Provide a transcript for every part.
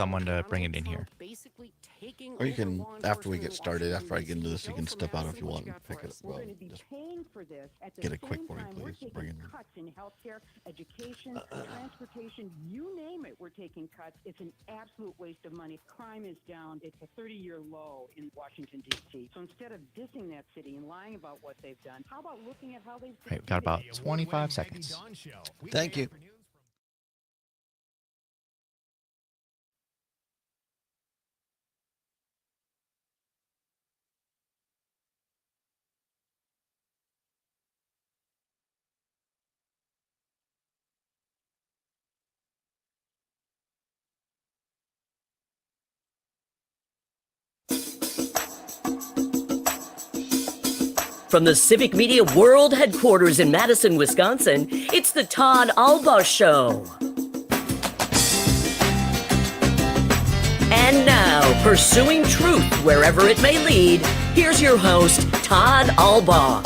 someone to bring it in here. Or you can, after we get started, after I get into this, you can step out if you want and pick it up. We're Well, going to be just paying for this. At the get a quick same for me, time, we're please. taking Bring it in. cuts in healthcare, education, transportation, you name it, we're taking cuts. It's an absolute waste of money. Crime is down. It's a 30-year low in Washington, D.C. So instead of dissing that city and lying about what they've done, how about looking at how they've Right, we've got about 25 seconds. Thank you. From the Civic Media World Headquarters in Madison, Wisconsin, it's the Todd Allbaugh Show. And now, pursuing truth wherever it may lead, here's your host, Todd Allbaugh.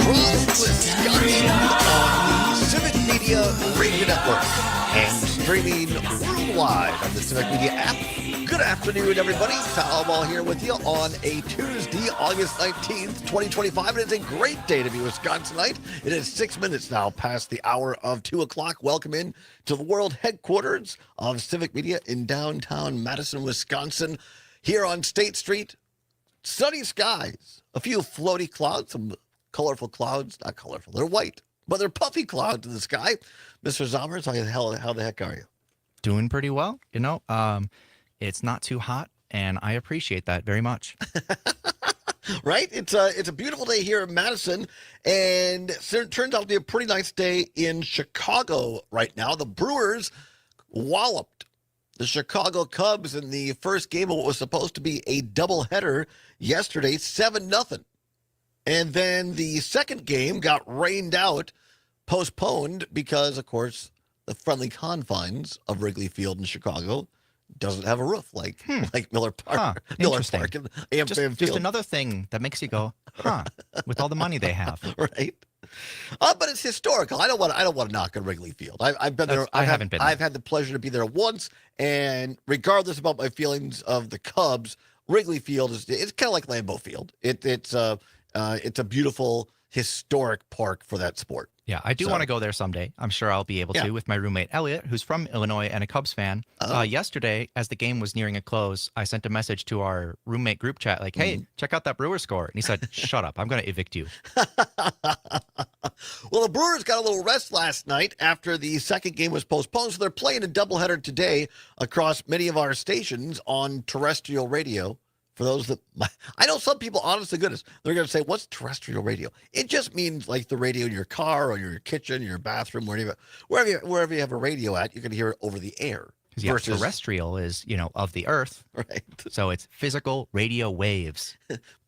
Wisconsin on the Civic Media Radio Network and streaming worldwide on the Civic Media app. Good afternoon, everybody. Todd Allbaugh here with you on a Tuesday, August 19th, 2025. It's a great day to be Wisconsinite. It is 6 minutes now past the hour of 2 o'clock. Welcome in to the world headquarters of Civic Media in downtown Madison, Wisconsin. Here on State Street, sunny skies, a few floaty clouds, some colorful clouds. Not colorful, they're white, but they're puffy clouds in the sky. Mr. Zommers, how the heck are you? Doing pretty well. It's not too hot, and I appreciate that very much. Right? It's a beautiful day here in Madison, and it turns out to be a pretty nice day in Chicago right now. The Brewers walloped the Chicago Cubs in the first game of what was supposed to be a doubleheader yesterday, 7-0. And then the second game got rained out, postponed, because, of course, the friendly confines of Wrigley Field in Chicago doesn't have a roof like Miller Park. Miller Park and AmFam Just Field. another thing that makes you go, huh, with all the money they have. Right. But it's historical. I don't want to knock on Wrigley Field. I've been there. I haven't been there. I've had the pleasure to be there once, and regardless about my feelings of the Cubs, Wrigley Field it's kind of like Lambeau Field. It's a beautiful historic park for that sport. Yeah, I do want to go there someday. I'm sure I'll be able to with my roommate, Elliot, who's from Illinois and a Cubs fan. Yesterday, as the game was nearing a close, I sent a message to our roommate group chat like, hey, check out that Brewers score. And he said, shut up. I'm going to evict you. Well, the Brewers got a little rest last night after the second game was postponed, so they're playing a doubleheader today across many of our stations on terrestrial radio. For those that, I know some people, honest to goodness, they're going to say, what's terrestrial radio? It just means like the radio in your car or your kitchen, your bathroom, wherever you have a radio at, you can hear it over the air. Yeah, terrestrial is, of the earth. Right. So it's physical radio waves.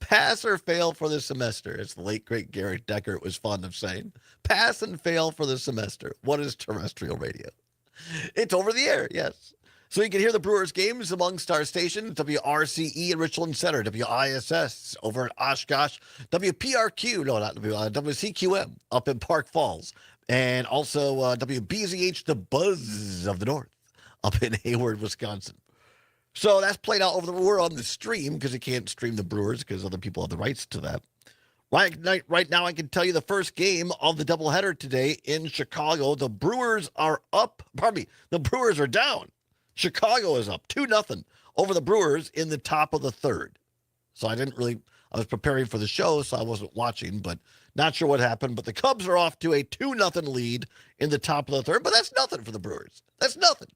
Pass or fail for the semester, as the late, great Garrett Deckert was fond of saying. Pass and fail for the semester. What is terrestrial radio? It's over the air, yes. So you can hear the Brewers games amongst our stations, WRCE in Richland Center, WISS over at Oshkosh, WCQM up in Park Falls, and also WBZH, the Buzz of the North, up in Hayward, Wisconsin. So that's played out we're on the stream because you can't stream the Brewers because other people have the rights to that. Right now, I can tell you the first game of the doubleheader today in Chicago. The Brewers are the Brewers are down. Chicago is up 2-0 over the Brewers in the top of the third. So I was preparing for the show, so I wasn't watching, but not sure what happened. But the Cubs are off to a 2-0 lead in the top of the third, but that's nothing for the Brewers. That's nothing.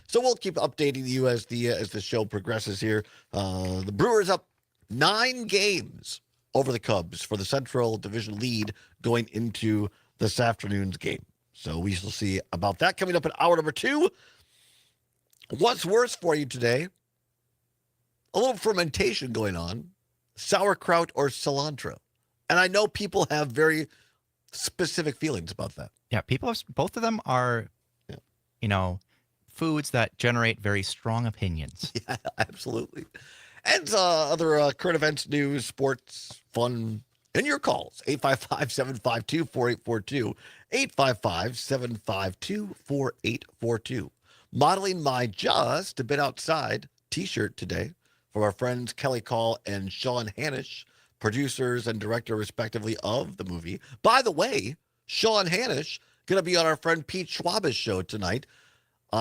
So we'll keep updating you as the show progresses here. The Brewers up 9 games over the Cubs for the Central Division lead going into this afternoon's game. So we shall see about that coming up in hour number 2. What's worse for you today? A little fermentation going on, sauerkraut or cilantro. And I know people have very specific feelings about that. Yeah, both of them are, foods that generate very strong opinions. Yeah, absolutely. And other current events, news, sports, fun, And your calls, 855-752-4842, 855-752-4842. Modeling my Just a Bit Outside t-shirt today from our friends Kelly Call and Sean Hanish, producers and director, respectively, of the movie. By the way, Sean Hanish going to be on our friend Pete Schwaba's show tonight,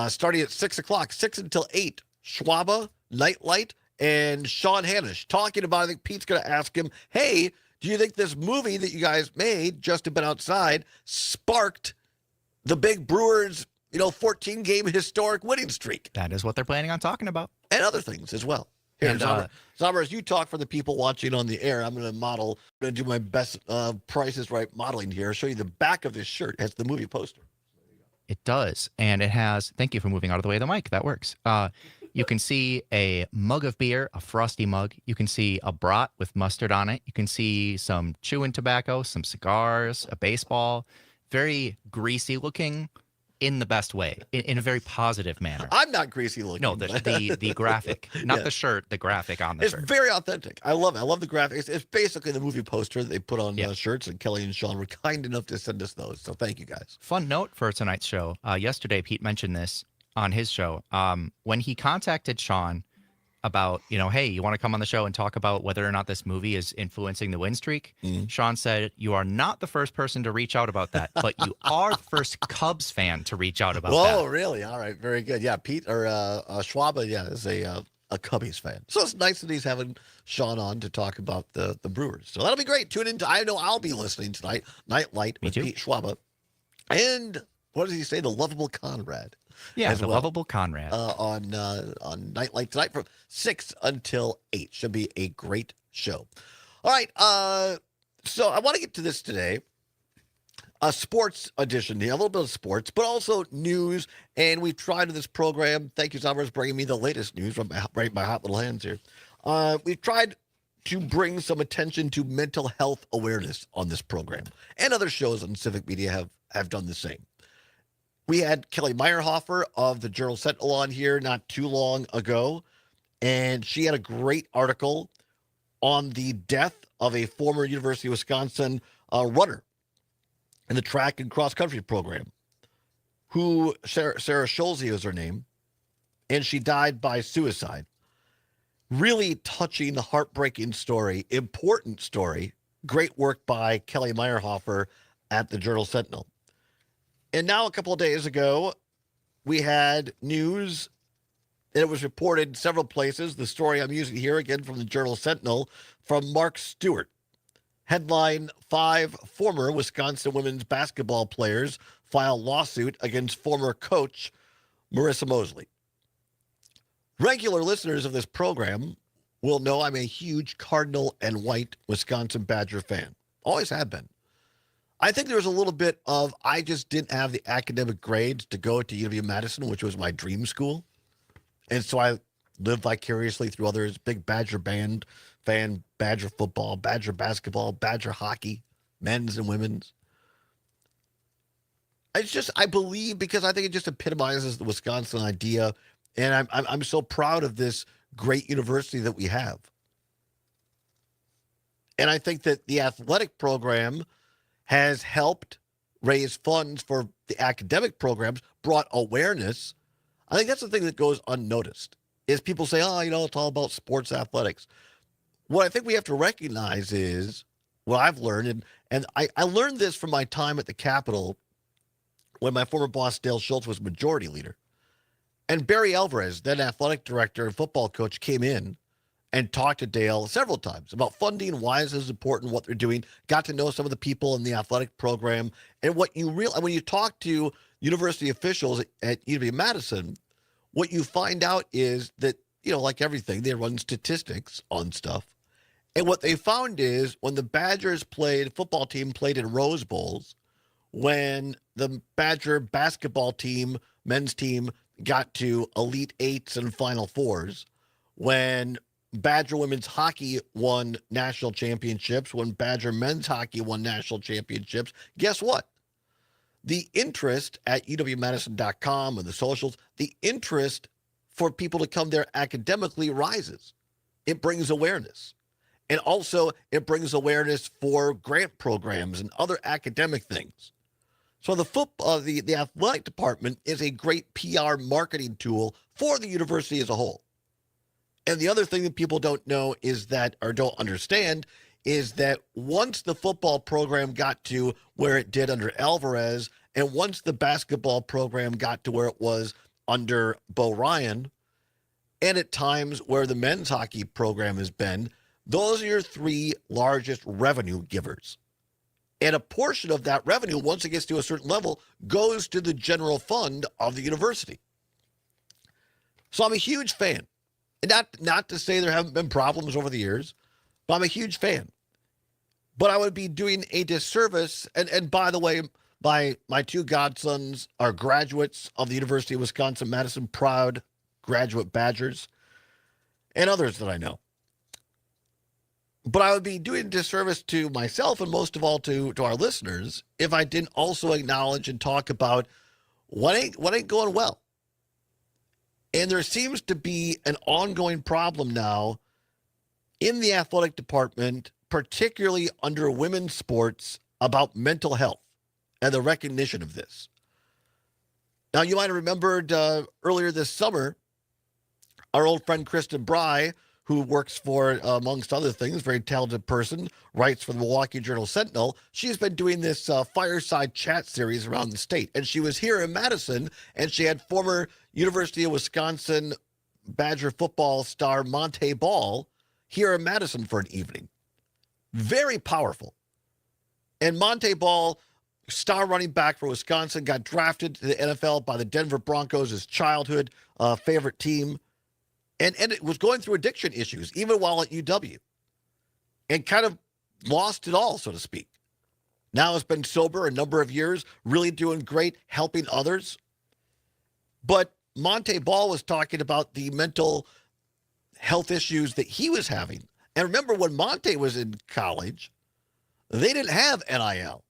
starting at 6 o'clock, 6 until 8. Schwaba, Nightlight, and Sean Hanish talking about, I think Pete's going to ask him, hey, do you think this movie that you guys made, Just a Bit Outside, sparked the big Brewers, 14-game historic winning streak? That is what they're planning on talking about. And other things as well. Here, And, Zomer, as you talk for the people watching on the air, I'm going to do my best Price is Right modeling here. I'll show you the back of this shirt. It has the movie poster. It does. And it has, thank you for moving out of the way of the mic. That works. You can see a mug of beer, a frosty mug. You can see a brat with mustard on it. You can see some chewing tobacco, some cigars, a baseball. Very greasy looking in the best way, in a very positive manner. I'm not greasy looking. No, the graphic, not Yeah. the shirt, the graphic on the It's shirt. very authentic. I love it. I love the graphics. It's basically the movie poster that they put on Yeah. shirts, and Kelly and Sean were kind enough to send us those. So thank you guys. Fun note for tonight's show. Yesterday, Pete mentioned this on his show. When he contacted Sean about, hey, you want to come on the show and talk about whether or not this movie is influencing the win streak? Sean said, you are not the first person to reach out about that, but you are the first Cubs fan to reach out about Whoa, that. really? All right, very good. Yeah, Pete or Schwaba, is a Cubbies fan. So it's nice that he's having Sean on to talk about the Brewers. So that'll be great. Tune in. I know I'll be listening tonight. Nightlight with too. Pete Schwaba. And what does he say? The lovable Conrad. Yeah, as the well. lovable Conrad. On Nightlight tonight from 6 until 8. Should be a great show. All right. So I want to get to this today. A sports edition here, a little bit of sports, but also news. And we've tried in this program. Thank you, Summers, bringing me the latest news from right in my hot little hands here. We've tried to bring some attention to mental health awareness on this program. And other shows on Civic Media have done the same. We had Kelly Meyerhofer of the Journal Sentinel on here not too long ago, and she had a great article on the death of a former University of Wisconsin runner in the track and cross-country program, who, Sarah Schulze is her name, and she died by suicide. Really touching, heartbreaking story, important story, great work by Kelly Meyerhofer at the Journal Sentinel. And now a couple of days ago, we had news, and it was reported several places. The story I'm using here, again, from the Journal Sentinel, from Mark Stewart. Headline, 5 former Wisconsin women's basketball players file lawsuit against former coach Marissa Mosley. Regular listeners of this program will know I'm a huge Cardinal and White Wisconsin Badger fan. Always have been. I think there was a little bit of, I just didn't have the academic grades to go to UW-Madison, which was my dream school. And so I lived vicariously through others. Big Badger band fan, Badger football, Badger basketball, Badger hockey, men's and women's. It's just, I believe, because I think it just epitomizes the Wisconsin idea. And I'm so proud of this great university that we have. And I think that the athletic program has helped raise funds for the academic programs, brought awareness. I think that's the thing that goes unnoticed, is people say, it's all about sports athletics. What I think we have to recognize is what I've learned, and I learned this from my time at the Capitol when my former boss, Dale Schultz, was majority leader. And Barry Alvarez, then athletic director and football coach, came in and talked to Dale several times about funding, why is this important, what they're doing, got to know some of the people in the athletic program. And what you realize when you talk to university officials at UW-Madison, what you find out is that, like everything, they run statistics on stuff. And what they found is when the Badgers football team played in Rose Bowls, when the Badger basketball team, men's team, got to Elite Eights and Final Fours, when Badger women's hockey won national championships, when Badger men's hockey won national championships, guess what? The interest at UWMadison.com and the socials, the interest for people to come there academically rises. It brings awareness. And also, it brings awareness for grant programs and other academic things. So the athletic department is a great PR marketing tool for the university as a whole. And the other thing that people don't know is that, or don't understand, is that once the football program got to where it did under Alvarez, and once the basketball program got to where it was under Bo Ryan, and at times where the men's hockey program has been, those are your three largest revenue givers. And a portion of that revenue, once it gets to a certain level, goes to the general fund of the university. So I'm a huge fan. And not to say there haven't been problems over the years, but I'm a huge fan. But I would be doing a disservice, and by the way, my two godsons are graduates of the University of Wisconsin-Madison, proud graduate Badgers, and others that I know. But I would be doing a disservice to myself and most of all to our listeners if I didn't also acknowledge and talk about what ain't going well. And there seems to be an ongoing problem now in the athletic department, particularly under women's sports, about mental health and the recognition of this. Now, you might have remembered earlier this summer, our old friend Kristen Bry, who works for, amongst other things, very talented person, writes for the Milwaukee Journal-Sentinel. She's been doing this fireside chat series around the state. And she was here in Madison, and she had former University of Wisconsin Badger football star Monte Ball here in Madison for an evening. Very powerful. And Monte Ball, star running back for Wisconsin, got drafted to the NFL by the Denver Broncos, his childhood favorite team. And it was going through addiction issues, even while at UW. And kind of lost it all, so to speak. Now has been sober a number of years, really doing great, helping others. But Monte Ball was talking about the mental health issues that he was having. And remember, when Monte was in college, they didn't have NIL.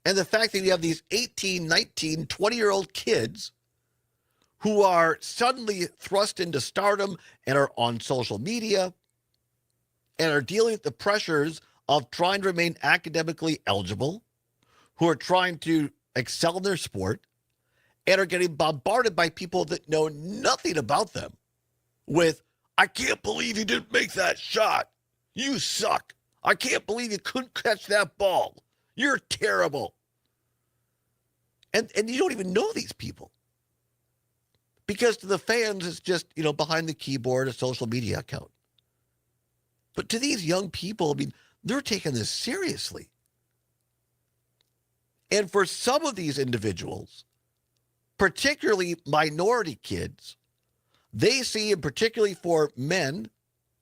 And the fact that you have these 18, 19, 20-year-old kids who are suddenly thrust into stardom and are on social media and are dealing with the pressures of trying to remain academically eligible, who are trying to excel in their sport, and are getting bombarded by people that know nothing about them with, I can't believe you didn't make that shot. You suck. I can't believe you couldn't catch that ball. You're terrible. And you don't even know these people. Because to the fans, it's just, behind the keyboard, a social media account. But to these young people, they're taking this seriously. And for some of these individuals, particularly minority kids, they see, and particularly for men,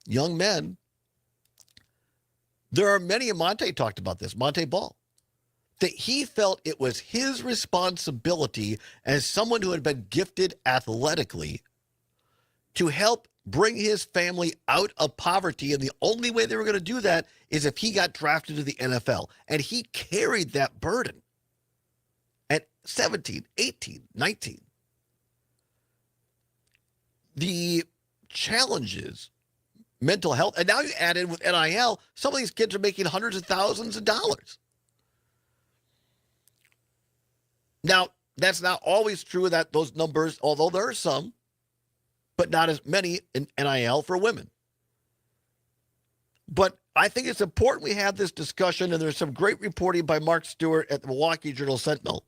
young men, there are many, and Monte talked about this, Monte Ball, that he felt it was his responsibility as someone who had been gifted athletically to help bring his family out of poverty. And the only way they were going to do that is if he got drafted to the NFL. And he carried that burden at 17, 18, 19. The challenges, mental health, and now you add in with NIL, some of these kids are making hundreds of thousands of dollars. Now, that's not always true that those numbers, although there are some, but not as many in NIL for women. But I think it's important we have this discussion, and there's some great reporting by Mark Stewart at the Milwaukee Journal-Sentinel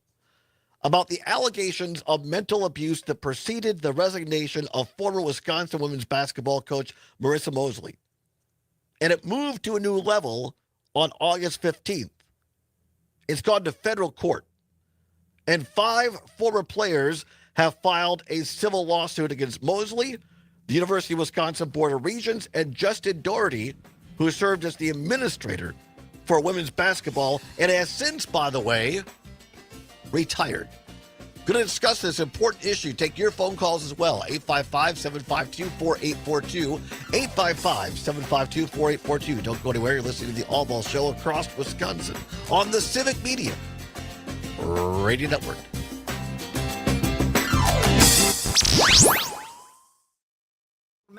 about the allegations of mental abuse that preceded the resignation of former Wisconsin women's basketball coach Marissa Mosley. And it moved to a new level on August 15th. It's gone to federal court. And 5 former players have filed a civil lawsuit against Mosley, the University of Wisconsin Board of Regents, and Justin Doherty, who served as the administrator for women's basketball and has since, by the way, retired. Going to discuss this important issue. Take your phone calls as well. 855-752-4842. 855-752-4842. Don't go anywhere. You're listening to the Allbaugh Show across Wisconsin on the Civic Media Radio Network.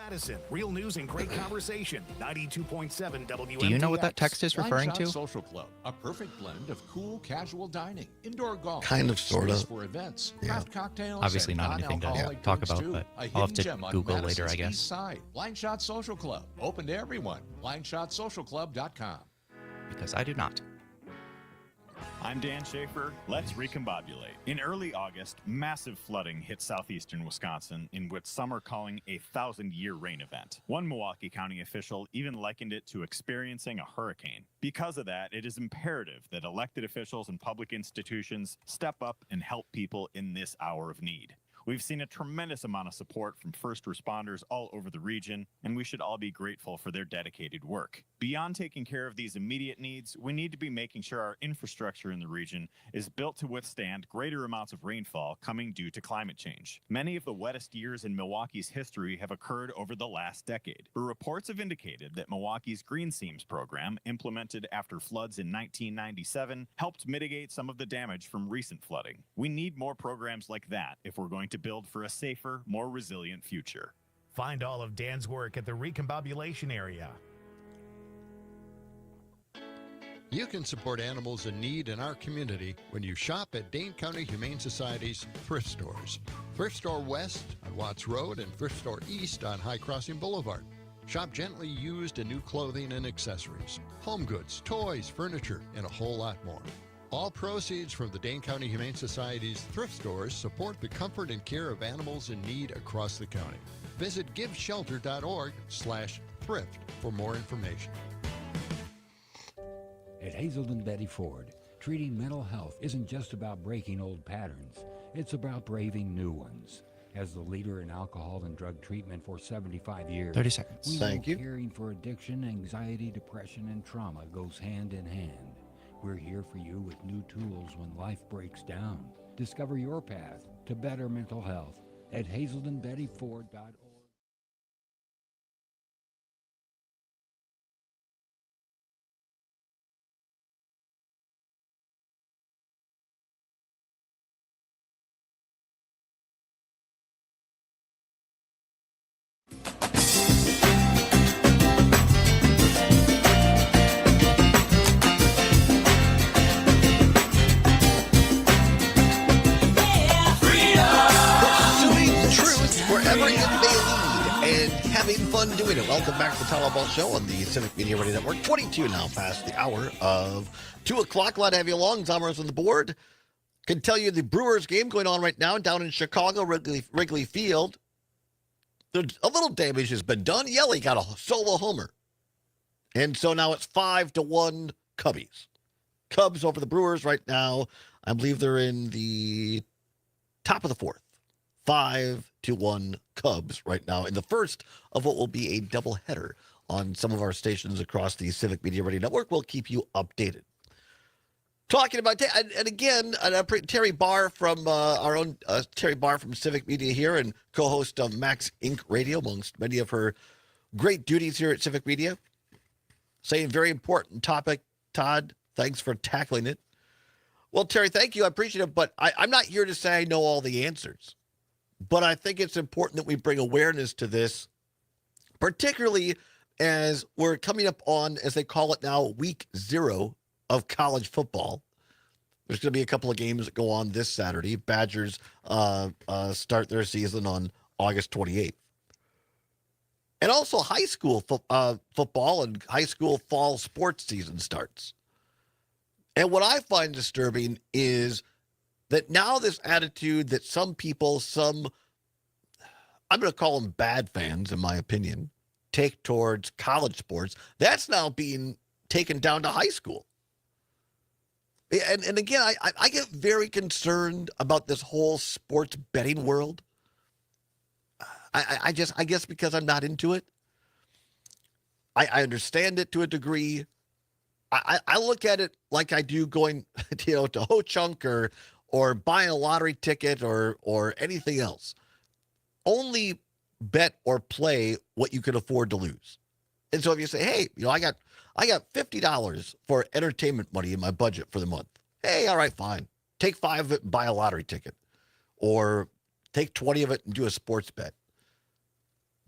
Madison. Real news and great conversation. 92.7 WMTX. Do you know what that text is referring to? Social Club, a perfect blend of cool, casual dining, indoor golf, Kind of, sort space of. for events, Yeah. craft cocktails, Obviously and not anything to non-alcoholic talk drinks, about, too. but A I'll have hidden to gem on Google later, Madison's I guess. East Side. Line Shot Social Club, open to everyone. LineShotSocialClub.com. Because I do not. I'm Dan Schaefer. Let's recombobulate. In early August, massive flooding hit southeastern Wisconsin in what some are calling a 1,000-year rain event. One Milwaukee County official even likened it to experiencing a hurricane. Because of that, it is imperative that elected officials and public institutions step up and help people in this hour of need. We've seen a tremendous amount of support from first responders all over the region, and we should all be grateful for their dedicated work. Beyond taking care of these immediate needs, we need to be making sure our infrastructure in the region is built to withstand greater amounts of rainfall coming due to climate change. Many of the wettest years in Milwaukee's history have occurred over the last decade. Reports have indicated that Milwaukee's Green Seams program, implemented after floods in 1997, helped mitigate some of the damage from recent flooding. We need more programs like that if we're going to build for a safer, more resilient future. Find all of Dan's work at the Recombobulation area. You can support animals in need in our community when you shop at Dane County Humane Society's thrift stores. Thrift Store West on Watts Road and Thrift Store East on High Crossing Boulevard. Shop gently used and new clothing and accessories, home goods, toys, furniture, and a whole lot more. All proceeds from the Dane County Humane Society's thrift stores support the comfort and care of animals in need across the county. Visit giveshelter.org/thrift for more information. At Hazelden Betty Ford, treating mental health isn't just about breaking old patterns. It's about braving new ones. As the leader in alcohol and drug treatment for 75 years, 30 seconds. we Thank know you. caring for addiction, anxiety, depression, and trauma goes hand in hand. We're here for you with new tools when life breaks down. Discover your path to better mental health at hazeldenbettyford.org. Pursuing truth wherever it may lead and having fun doing it. Welcome back to the Todd Allbaugh Show on the Civic Media Radio Network. 22 now past the hour of 2 o'clock. Glad to have you along. Zommers on the board. Can tell you the Brewers game going on right now down in Chicago, Wrigley Field. A little damage has been done. Yelly got a solo homer. And so now it's 5-1 Cubbies. Cubs over the Brewers right now. I believe they're in the top of the fourth. 5-1 Cubs right now in the first of what will be a doubleheader on some of our stations across the Civic Media Radio Network. We'll keep you updated. Talking about, and again, Terry Barr from our own Terry Barr from Civic Media here and co-host of Max Inc. Radio, amongst many of her great duties here at Civic Media. Saying very important topic, Todd. Thanks for tackling it. Well, Terry, thank you. I appreciate it, but I'm not here to say I know all the answers. But I think it's important that we bring awareness to this, particularly as we're coming up on, as they call it now, week 0 of college football. There's going to be a couple of games that go on this Saturday. Badgers start their season on August 28th. And also high school football and high school fall sports season starts. And what I find disturbing is that now this attitude that some people, I'm going to call them bad fans, in my opinion, take towards college sports, that's now being taken down to high school. And again, I get very concerned about this whole sports betting world. I guess because I'm not into it. I understand it to a degree. I look at it like I do going, to Ho-Chunk or buying a lottery ticket or anything else. Only bet or play what you can afford to lose. And so if you say, hey, I got $50 for entertainment money in my budget for the month. Hey, all right, fine. Take 5 of it and buy a lottery ticket. Or take 20 of it and do a sports bet.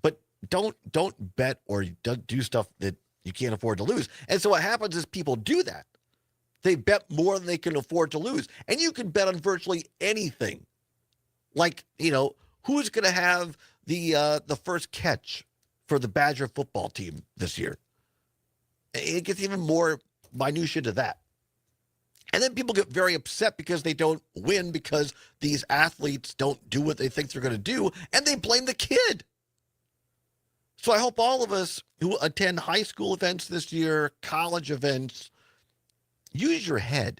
But don't bet or don't do stuff that you can't afford to lose. And so what happens is people do that. They bet more than they can afford to lose. And you can bet on virtually anything. Like, who's going to have the first catch for the Badger football team this year? It gets even more minutia to that. And then people get very upset because they don't win because these athletes don't do what they think they're going to do, and they blame the kid. So I hope all of us who attend high school events this year, college events, use your head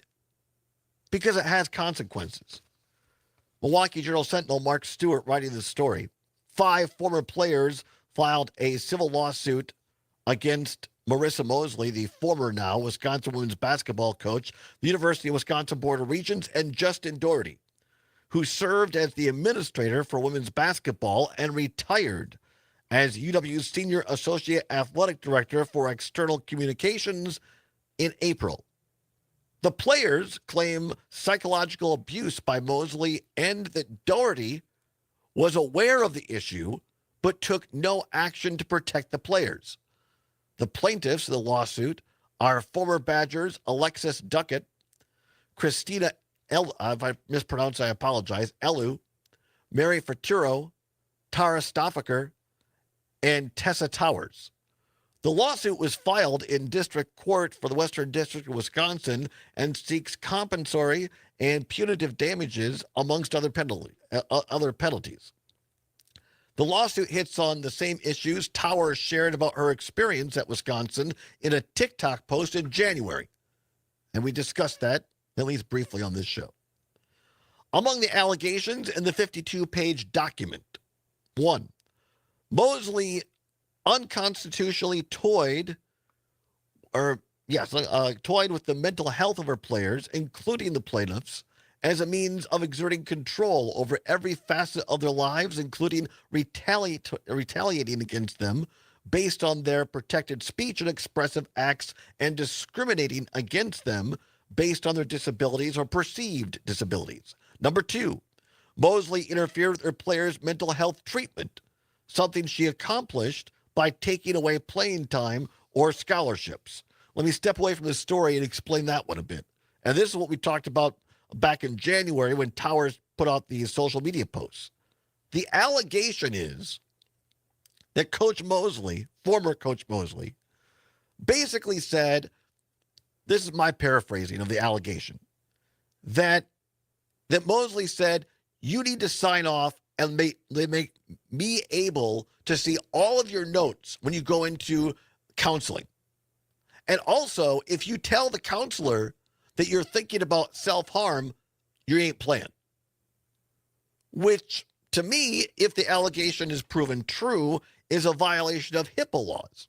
because it has consequences. Milwaukee Journal-Sentinel Mark Stewart writing the story. 5 former players filed a civil lawsuit against Marissa Mosley, the former now Wisconsin women's basketball coach, the University of Wisconsin Board of Regents, and Justin Doherty, who served as the administrator for women's basketball and retired as UW's Senior Associate Athletic Director for External Communications in April. The players claim psychological abuse by Mosley and that Doherty was aware of the issue but took no action to protect the players. The plaintiffs in the lawsuit are former Badgers Alexis Duckett, Christina, if I mispronounce, I apologize, Elu, Mary Faturo, Tara Stoffaker, and Tessa Towers. The lawsuit was filed in district court for the Western District of Wisconsin and seeks compensatory and punitive damages amongst other penalties. The lawsuit hits on the same issues Towers shared about her experience at Wisconsin in a TikTok post in January. And we discussed that, at least briefly, on this show. Among the allegations in the 52-page document, 1, Mosley unconstitutionally toyed with the mental health of her players, including the plaintiffs, as a means of exerting control over every facet of their lives, including retaliating against them based on their protected speech and expressive acts and discriminating against them based on their disabilities or perceived disabilities. Number 2, Mosley interfered with her players' mental health treatment, something she accomplished by taking away playing time or scholarships. Let me step away from the story and explain that one a bit. And this is what we talked about back in January when Towers put out these social media posts. The allegation is that Coach Mosley, former Coach Mosley, basically said, this is my paraphrasing of the allegation, that Mosley said, you need to sign off and make me able to see all of your notes when you go into counseling. And also, if you tell the counselor that you're thinking about self-harm, you ain't playing. Which, to me, if the allegation is proven true, is a violation of HIPAA laws.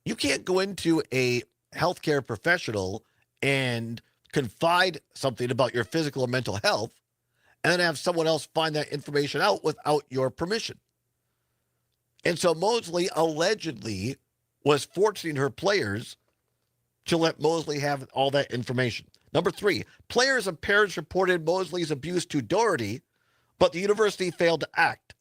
You can't go into a healthcare professional and confide something about your physical or mental health and then have someone else find that information out without your permission. And so Mosley allegedly was forcing her players to let Mosley have all that information. Number 3, players and parents reported Mosley's abuse to Doherty, but the university failed to act.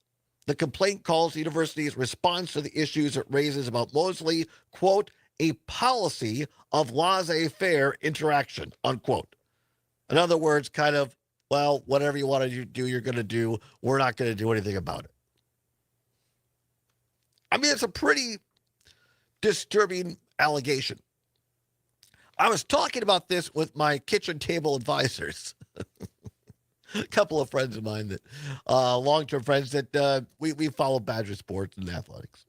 The complaint calls the university's response to the issues it raises about Mosley, quote, a policy of laissez-faire interaction, unquote. In other words, kind of, well, whatever you want to do, you're going to do. We're not going to do anything about it. I mean, it's a pretty disturbing allegation. I was talking about this with my kitchen table advisors, a couple of friends of mine that, long-term friends that we follow Badger sports and athletics.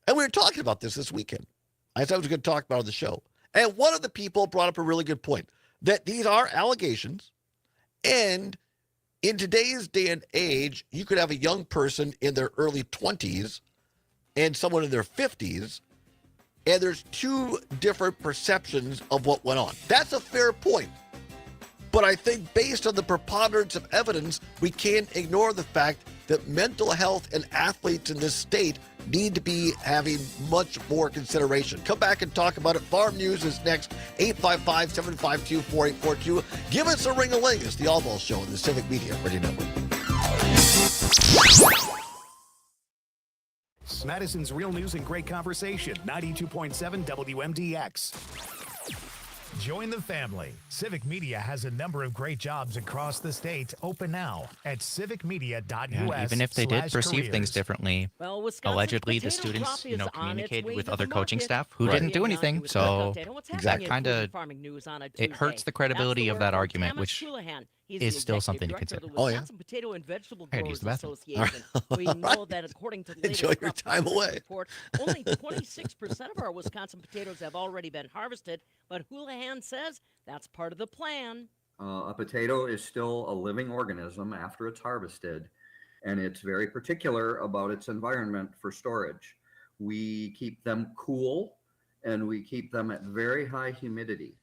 And we were talking about this weekend. I said I was going to talk about it on the show. And one of the people brought up a really good point, that these are allegations. And in today's day and age, you could have a young person in their early 20s and someone in their 50s, and there's 2 different perceptions of what went on. That's a fair point. But I think based on the preponderance of evidence, we can't ignore the fact that mental health and athletes in this state need to be having much more consideration. Come back and talk about it. Farm News is next, 855-752-4842. Give us a ring-a-ling. It's the Allbaugh Show on the Civic Media Radio Network. Madison's real news and great conversation. 92.7 WMDX. Join the family. Civic Media has a number of great jobs across the state. Open now at civicmedia.us. Yeah, even if they did perceive things differently, Well, Wisconsin's allegedly the potato students, crop is on its communicated way with to other the coaching market. staff who Right. didn't do anything. With So update on what's happening Exactly. in Kinda- food and farming news on a it hurts Tuesday. the credibility That's of the that word from argument, Thomas which Houlihan. He's is the still executive something to director of consider. the Oh, yeah. Wisconsin Potato and Vegetable I had to Growers use the bathroom. Association. We know that according to the latest Enjoy your crop time performance away. report, only 26% of our Wisconsin potatoes have already been harvested, but Houlihan says that's part of the plan. A potato is still a living organism after it's harvested, and it's very particular about its environment for storage. We keep them cool, and we keep them at very high humidity.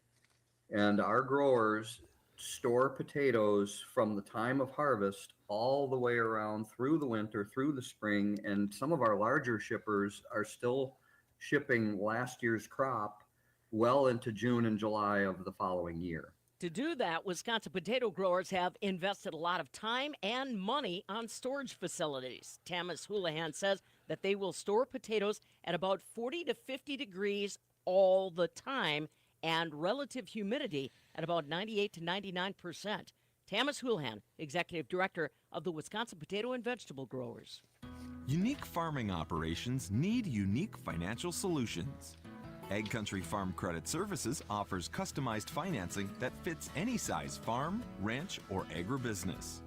And our growers store potatoes from the time of harvest all the way around through the winter, through the spring, and some of our larger shippers are still shipping last year's crop well into June and July of the following year. To do that, Wisconsin potato growers have invested a lot of time and money on storage facilities. Thomas Houlihan says that they will store potatoes at about 40 to 50 degrees all the time and relative humidity at about 98 to 99%. Thomas Houlihan, executive director of the Wisconsin Potato and Vegetable Growers. Unique farming operations need unique financial solutions. Ag Country Farm Credit Services offers customized financing that fits any size farm, ranch, or agribusiness.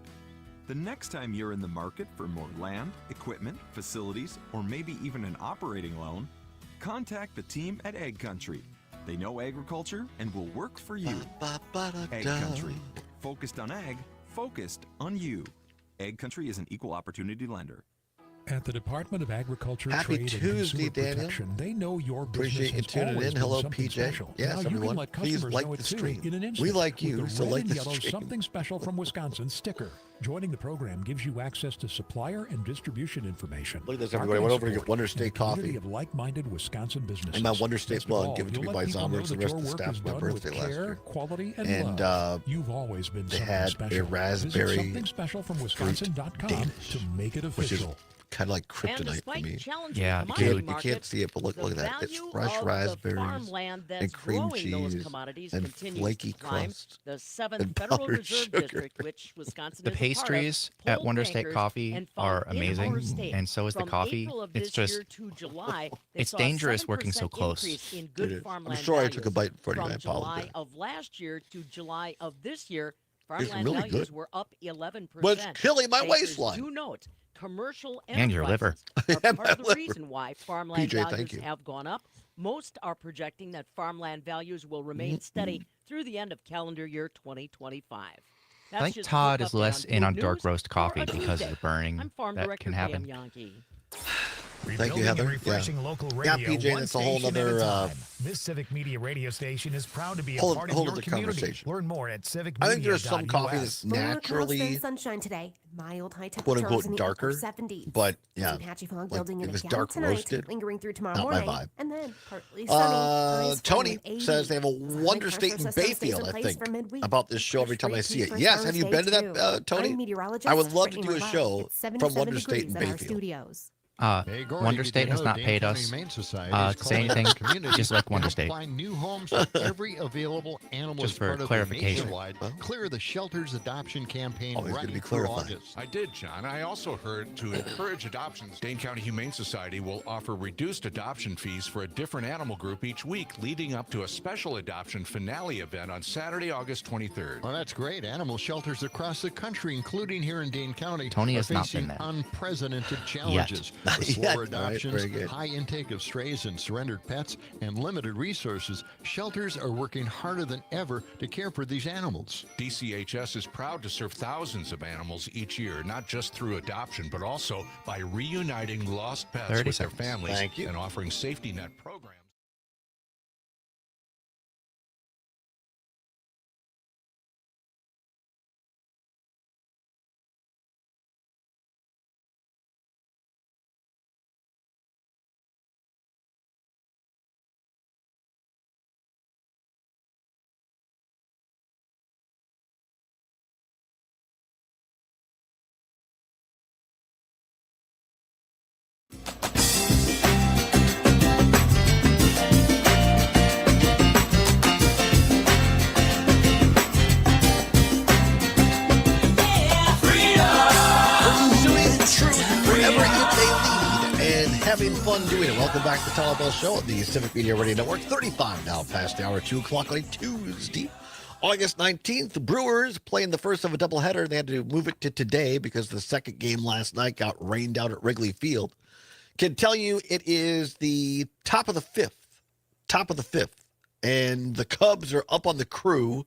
The next time you're in the market for more land, equipment, facilities, or maybe even an operating loan, contact the team at Ag Country. They know agriculture and will work for you. Ag Country, focused on ag, focused on you. Ag Country is an equal opportunity lender. At the Department of Agriculture, Happy Trade, Tuesday, and Consumer Daniel. Protection, they know your Appreciate you business has tuning always in. been Hello, something PJ. special. Yes, now you everyone. can let Please customers like know the it too stream. in an We instant like you, with the so red like and the yellow stream. Something Special from Wisconsin sticker. Joining the program gives you access to supplier and distribution information. Look at this, everybody. I went over to get Wonder State and a community coffee. of like-minded Wisconsin businesses. And my Wonder State Best of mug all, given to you'll me let by people Zombers know and the that rest your of the work staff is for my done with birthday last care, year. quality, and And love. You've always been they something had a special. raspberry Visit something special from Wisconsin.com Danish, to make it which is official. kind of like And kryptonite for despite me. challenging Yeah, commodity dude. You can't markets, see it, but look the at that. It's value fresh of the raspberries farmland that's and cream growing those cheese commodities and continues flaky to climb. crust The 7th and Federal powdered Reserve sugar. District, which Wisconsin The is a part of, pastries at polled Wonder State bankers Coffee and found are in our amazing, state, and so is the from coffee. April of It's this just, year to July, they it's saw a dangerous working so 7% close. increase in It good is. I'm farmland sorry I took a values. bite before you. I From July apologize. of last year to July of this year, It's farmland really values good. were up 11%. But it's killing my Bakers waistline. Do note, commercial And your liver. enterprises are And part my of the liver. reason why farmland PJ, thank values you. have gone up. Most are projecting that farmland values will remain steady through the end of calendar year 2025. I think just a Todd quick is update less in food on dark news roast for coffee a because of Tuesday. the burning I'm Farm that Director can happen. Graham Yankee. Thank you, Rebuilding Heather. and Yeah. refreshing local Yeah, radio, PJ, one that's a whole station at nother, a time. This Civic Media radio station is proud to be a whole part of your other community. conversation. Learn more at civicmedia.us. I think there's some coffee that's naturally sunshine today. Mild high quote temperatures unquote in the darker, upper 70s. but yeah, Some patchy fog like building in if it's again dark tonight, roasted, lingering through tomorrow not my morning, vibe. and then partly sunny. highs Tony 80. says they have a Some Wonder high State pressure in system stays Bayfield, in I place think, for midweek. about this show every time I see it. Yes, have you Thursday, been to that, too. Tony? I'm meteorologist I would love to Brittany do a Ravai. show It's from 77 Wonder State in degrees in our Bayfield. studios. Hey, Gordy, Wonder did State you has know not Dane paid County us Humane Society to is say calling on anything, the community just like Wonder to State. find new homes for every available animal Just as for part of clarification. the nationwide Clear the Shelters adoption campaign Always gonna running be through clarified. August. I did, John. I also heard to encourage adoptions, Dane County Humane Society will offer reduced adoption fees for a different animal group each week, leading up to a special adoption finale event on Saturday, August 23rd. Well, that's great. Animal shelters across the country, including here in Dane County, Tony are has not facing been there. unprecidented challenges. Not With yet. slower All right, adoptions, very good. high intake of strays and surrendered pets, and limited resources, shelters are working harder than ever to care for these animals. DCHS is proud to serve thousands of animals each year, not just through adoption, but also by reuniting lost pets 30 with their seconds. families Thank you. and offering safety net programs. having fun doing it. Welcome back to the Allbaugh Show on the Civic Media Radio Network. 35 now past the hour, 2 o'clock on a Tuesday. August 19th, the Brewers playing the first of a doubleheader. They had to move it to today because the second game last night got rained out at Wrigley Field. Can tell you it is the top of the fifth. And the Cubs are up on the Crew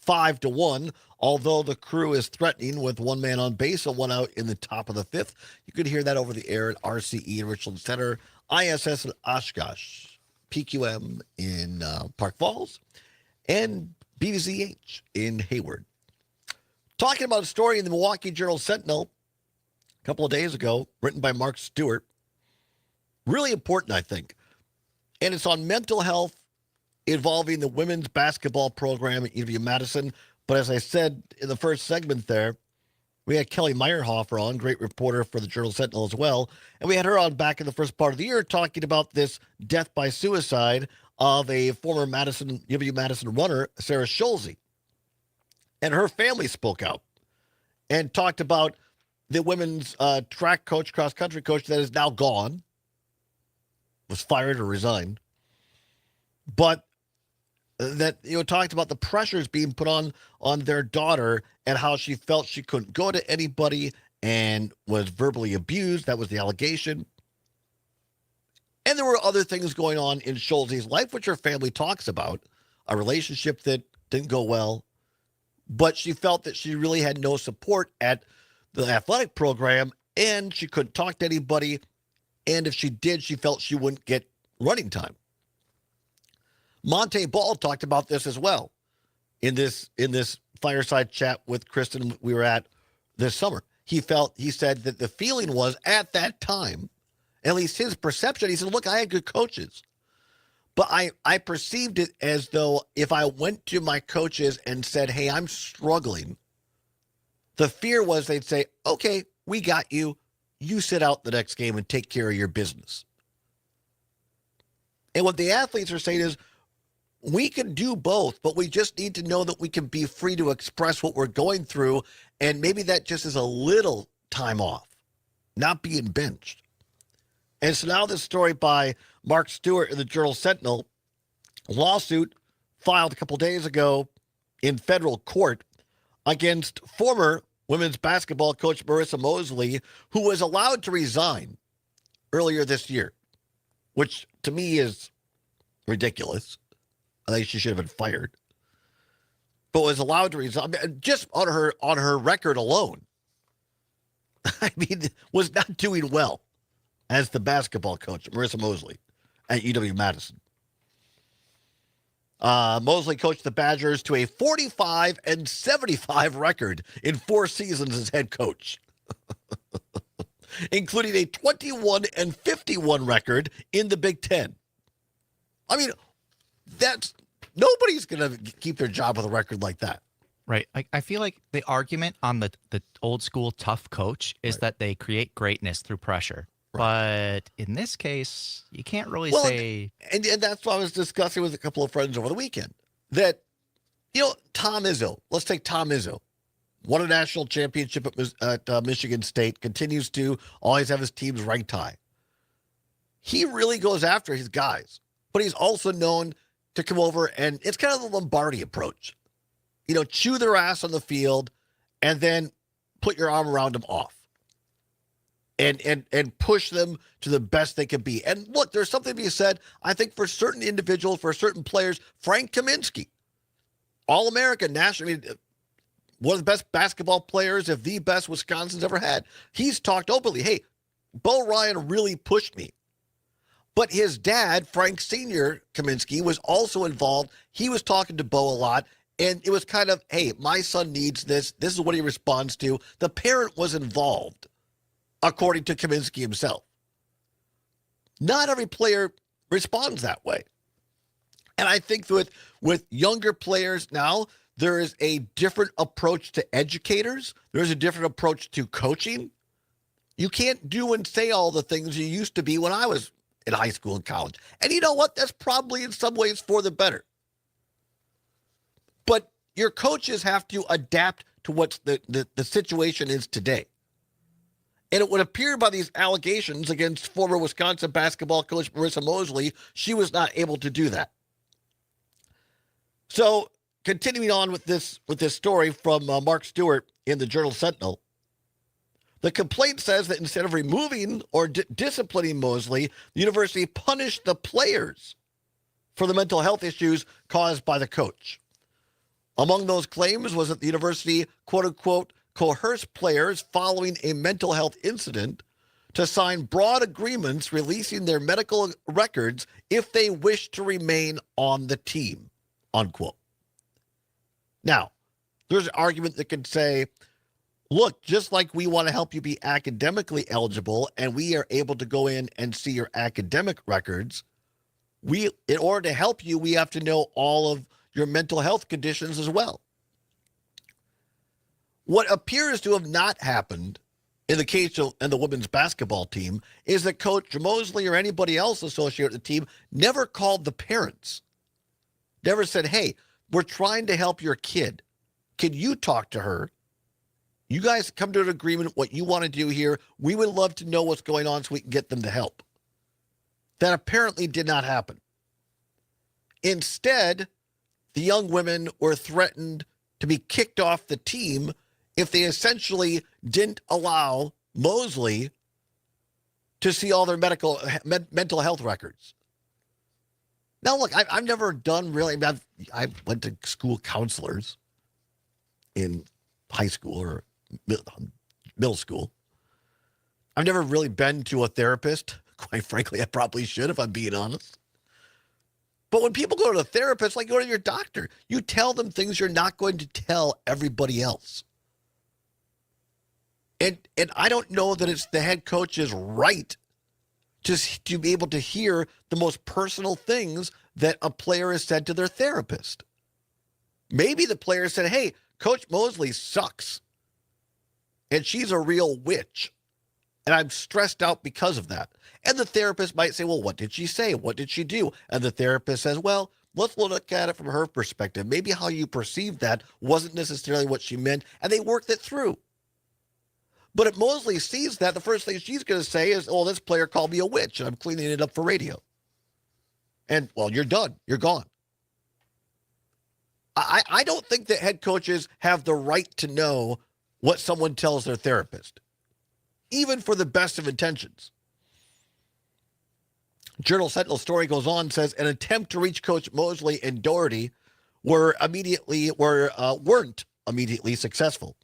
5-1, although the Crew is threatening with one man on base and one out in the top of the fifth. You could hear that over the air at RCE in Richland Center, ISS in Oshkosh, PQM in Park Falls, and BZH in Hayward. Talking about a story in the Milwaukee Journal-Sentinel a couple of days ago, written by Mark Stewart. Really important, I think. And it's on mental health involving the women's basketball program at UW-Madison. But as I said in the first segment there, we had Kelly Meyerhofer on, great reporter for the Journal-Sentinel as well. And we had her on back in the first part of the year talking about this death by suicide of a former UW-Madison runner, Sarah Schulze. And her family spoke out and talked about the women's track coach, cross-country coach that is now gone, was fired or resigned, but that, talked about the pressures being put on their daughter and how she felt she couldn't go to anybody and was verbally abused. That was the allegation. And there were other things going on in Schulze's life, which her family talks about, a relationship that didn't go well, but she felt that she really had no support at the athletic program and she couldn't talk to anybody. And if she did, she felt she wouldn't get running time. Monte Ball talked about this as well in this fireside chat with Kristen we were at this summer. He said that the feeling was at that time, at least his perception, he said, look, I had good coaches, but I perceived it as though if I went to my coaches and said, hey, I'm struggling, the fear was they'd say, okay, we got you. You sit out the next game and take care of your business. And what the athletes are saying is, we can do both, but we just need to know that we can be free to express what we're going through, and maybe that just is a little time off, not being benched. And so now this story by Mark Stewart in the Journal-Sentinel, lawsuit filed a couple days ago in federal court against former women's basketball coach Marissa Mosley, who was allowed to resign earlier this year, which to me is ridiculous. I think she should have been fired, but was allowed to resign just on her record alone. I mean, was not doing well as the basketball coach, Marissa Mosley, at UW-Madison. Mosley coached the Badgers to a 45-75 record in 4 seasons as head coach, including a 21-51 record in the Big Ten. I mean, nobody's going to keep their job with a record like that. Right. I feel like the argument on the old school tough coach is that they create greatness through pressure. Right. But in this case, you can't really say. And that's what I was discussing with a couple of friends over the weekend. That, Tom Izzo, let's take Tom Izzo. Won a national championship at Michigan State, continues to always have his teams ranked high. He really goes after his guys, but he's also known to come over and it's kind of the Lombardi approach. Chew their ass on the field and then put your arm around them off. And push them to the best they can be. And look, there's something to be said, I think, for certain individuals, for certain players. Frank Kaminsky, All-American, national, one of the best basketball players, if the best Wisconsin's ever had. He's talked openly, hey, Bo Ryan really pushed me. But his dad, Frank Sr. Kaminsky, was also involved. He was talking to Bo a lot. And it was kind of, hey, my son needs this. This is what he responds to. The parent was involved, according to Kaminsky himself. Not every player responds that way. And I think with younger players now, there is a different approach to educators. There's a different approach to coaching. You can't do and say all the things you used to be when I was in high school and college. And you know what? That's probably in some ways for the better. But your coaches have to adapt to what the situation is today. And it would appear by these allegations against former Wisconsin basketball coach Marissa Mosley, she was not able to do that. So, continuing on with this story from Mark Stewart in the Journal Sentinel, the complaint says that instead of removing or disciplining Mosley, the university punished the players for the mental health issues caused by the coach. Among those claims was that the university, quote unquote, coerced players following a mental health incident to sign broad agreements releasing their medical records if they wished to remain on the team, unquote. Now, there's an argument that could say, look, just like we want to help you be academically eligible and we are able to go in and see your academic records, in order to help you, we have to know all of your mental health conditions as well. What appears to have not happened in the case of the women's basketball team is that Coach Mosley or anybody else associated with the team never called the parents. Never said, hey, we're trying to help your kid. Can you talk to her? You guys come to an agreement what you want to do here. We would love to know what's going on so we can get them the help. That apparently did not happen. Instead, the young women were threatened to be kicked off the team if they essentially didn't allow Mosley to see all their mental health records. Now, look, I've never done really, I went to school counselors in high school or middle school. I've never really been to a therapist. Quite frankly, I probably should if I'm being honest. But when people go to a therapist, like go to your doctor, you tell them things you're not going to tell everybody else. And I don't know that it's the head coach's right to be able to hear the most personal things that a player has said to their therapist. Maybe the player said, hey, Coach Mosley sucks. And she's a real witch. And I'm stressed out because of that. And the therapist might say, well, what did she say? What did she do? And the therapist says, well, let's look at it from her perspective. Maybe how you perceived that wasn't necessarily what she meant. And they worked it through. But if Mosley sees that, the first thing she's going to say is, oh, this player called me a witch, and I'm cleaning it up for radio. And, well, you're done. You're gone. I don't think that head coaches have the right to know what someone tells their therapist, even for the best of intentions. Journal Sentinel story goes on, says, an attempt to reach Coach Mosley and Doherty weren't immediately successful.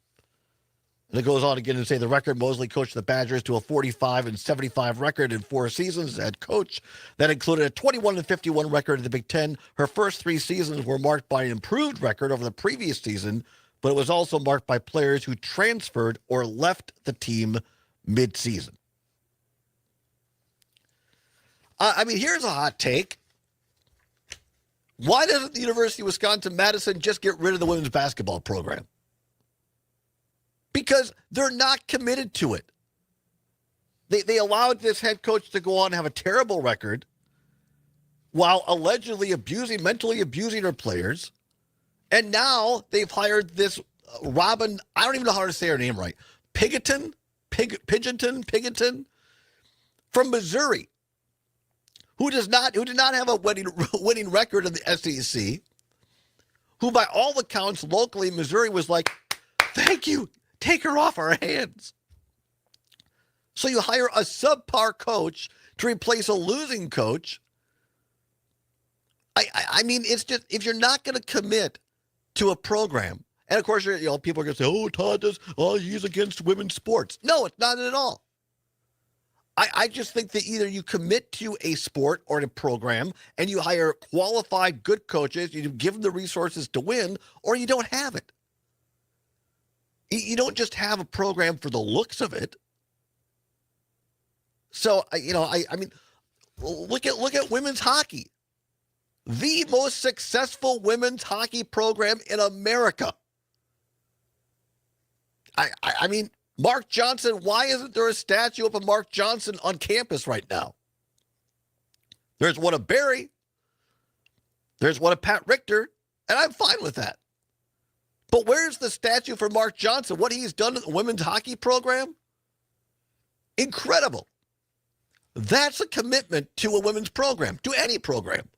And it goes on again to say the record, Mosley coached the Badgers to a 45-75 record in 4 seasons as head coach. That included a 21-51 record in the Big Ten. Her first 3 seasons were marked by an improved record over the previous season, but it was also marked by players who transferred or left the team mid-season. I mean, here's a hot take. Why doesn't the University of Wisconsin-Madison just get rid of the women's basketball program? Because they're not committed to it. They allowed this head coach to go on and have a terrible record while allegedly mentally abusing her players. And now they've hired this Robin, I don't even know how to say her name right, Pigginton from Missouri, who did not have a winning record in the SEC, who by all accounts locally Missouri was like, thank you. Take her off our hands. So you hire a subpar coach to replace a losing coach. I mean, it's just, if you're not going to commit to a program, and of course, people are going to say, oh, Todd he's against women's sports. No, it's not at all. I just think that either you commit to a sport or a program and you hire qualified, good coaches, you give them the resources to win, or you don't have it. You don't just have a program for the looks of it. So, I mean, look at women's hockey. The most successful women's hockey program in America. I mean, Mark Johnson, why isn't there a statue of Mark Johnson on campus right now? There's one of Barry. There's one of Pat Richter, and I'm fine with that. But where's the statue for Mark Johnson? What he's done in the women's hockey program? Incredible. That's a commitment to a women's program, to any program.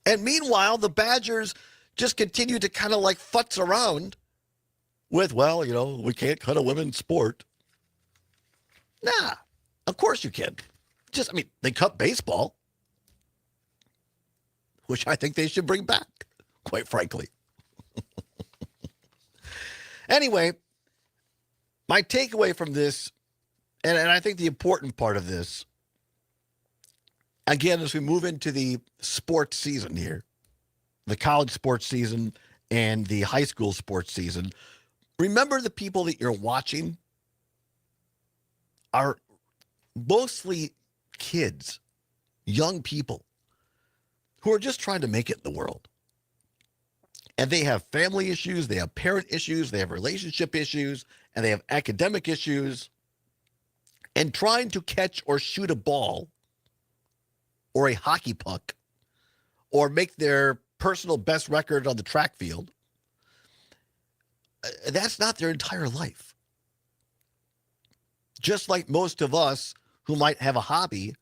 And meanwhile, the Badgers just continue to kind of like futz around with, well, we can't cut a women's sport. Nah, of course you can. They cut baseball, which I think they should bring back, quite frankly. Anyway, my takeaway from this, and I think the important part of this, again, as we move into the sports season here, the college sports season and the high school sports season, remember the people that you're watching are mostly kids, young people who are just trying to make it in the world. And they have family issues, they have parent issues, they have relationship issues, and they have academic issues. And trying to catch or shoot a ball or a hockey puck or make their personal best record on the track field, that's not their entire life. Just like most of us who might have a hobby,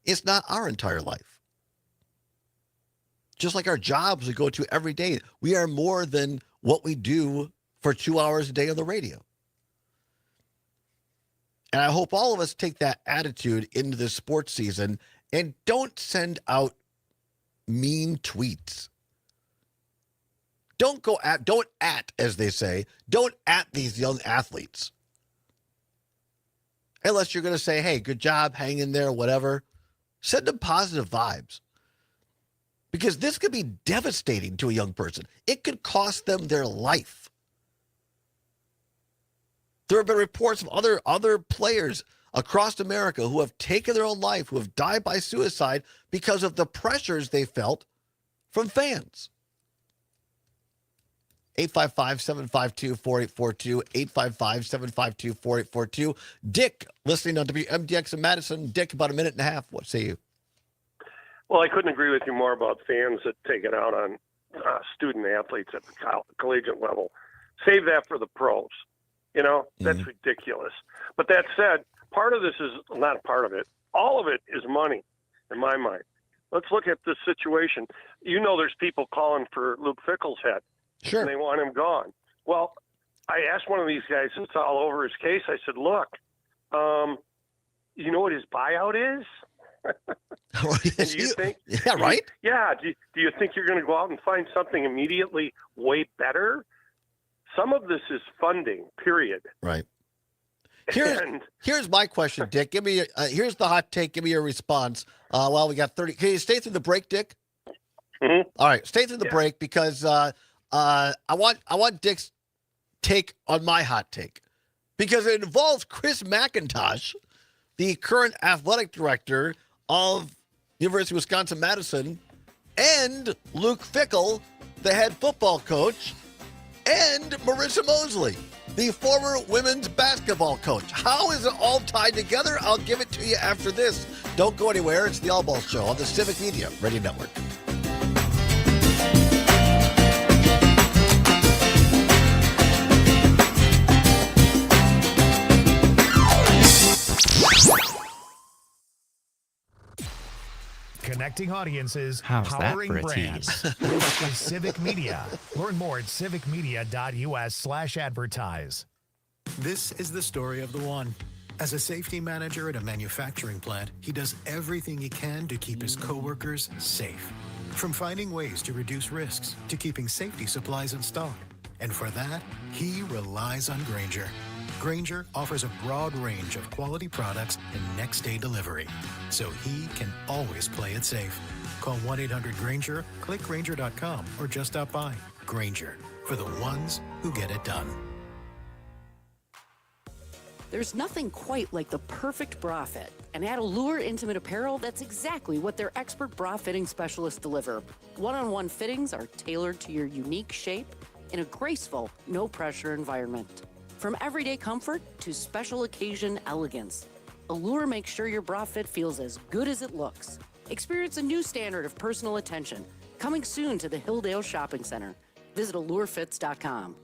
it's not our entire life. Just like our jobs we go to every day, we are more than what we do for 2 hours a day on the radio. And I hope all of us take that attitude into this sports season and don't send out mean tweets. Don't at, as they say, don't at these young athletes. Unless you're going to say, hey, good job, hang in there, whatever. Send them positive vibes. Because this could be devastating to a young person. It could cost them their life. There have been reports of other players across America who have taken their own life, who have died by suicide because of the pressures they felt from fans. 855-752-4842, 855-752-4842. Dick, listening on WMDX in Madison. Dick, about a minute and a half. What say you? Well, I couldn't agree with you more about fans that take it out on student athletes at the collegiate level. Save that for the pros. That's ridiculous. But that said, part of this is not part of it. All of it is money, in my mind. Let's look at this situation. There's people calling for Luke Fickell's head. Sure. And they want him gone. Well, I asked one of these guys that's all over his case. I said, look, you know what his buyout is? And do you think? Yeah, right? Yeah. Do you think you're going to go out and find something immediately way better? Some of this is funding, period. Right. Here's my question, Dick. Give me here's the hot take. Give me your response. We got 30. Can you stay through the break, Dick? Mm-hmm. All right, stay through the break because I want Dick's take on my hot take because it involves Chris McIntosh, the current athletic director of University of Wisconsin-Madison, and Luke Fickell, the head football coach, and Marissa Mosley, the former women's basketball coach. How is it all tied together? I'll give it to you after this. Don't go anywhere. It's the Allbaugh Show on the Civic Media Radio Network. Connecting audiences, How's that powering for a brands. tease? This is Civic Media. Learn more at civicmedia.us/advertise. This is the story of the one. As a safety manager at a manufacturing plant, he does everything he can to keep his coworkers safe. From finding ways to reduce risks to keeping safety supplies in stock. And for that, he relies on Grainger. Grainger offers a broad range of quality products and next-day delivery, so he can always play it safe. Call 1-800-GRAINGER, click Grainger.com, or just stop by. Grainger, for the ones who get it done. There's nothing quite like the perfect bra fit. And at Allure Intimate Apparel, that's exactly what their expert bra fitting specialists deliver. One-on-one fittings are tailored to your unique shape in a graceful, no-pressure environment. From everyday comfort to special occasion elegance, Allure makes sure your bra fit feels as good as it looks. Experience a new standard of personal attention, coming soon to the Hilldale Shopping Center. Visit AllureFits.com.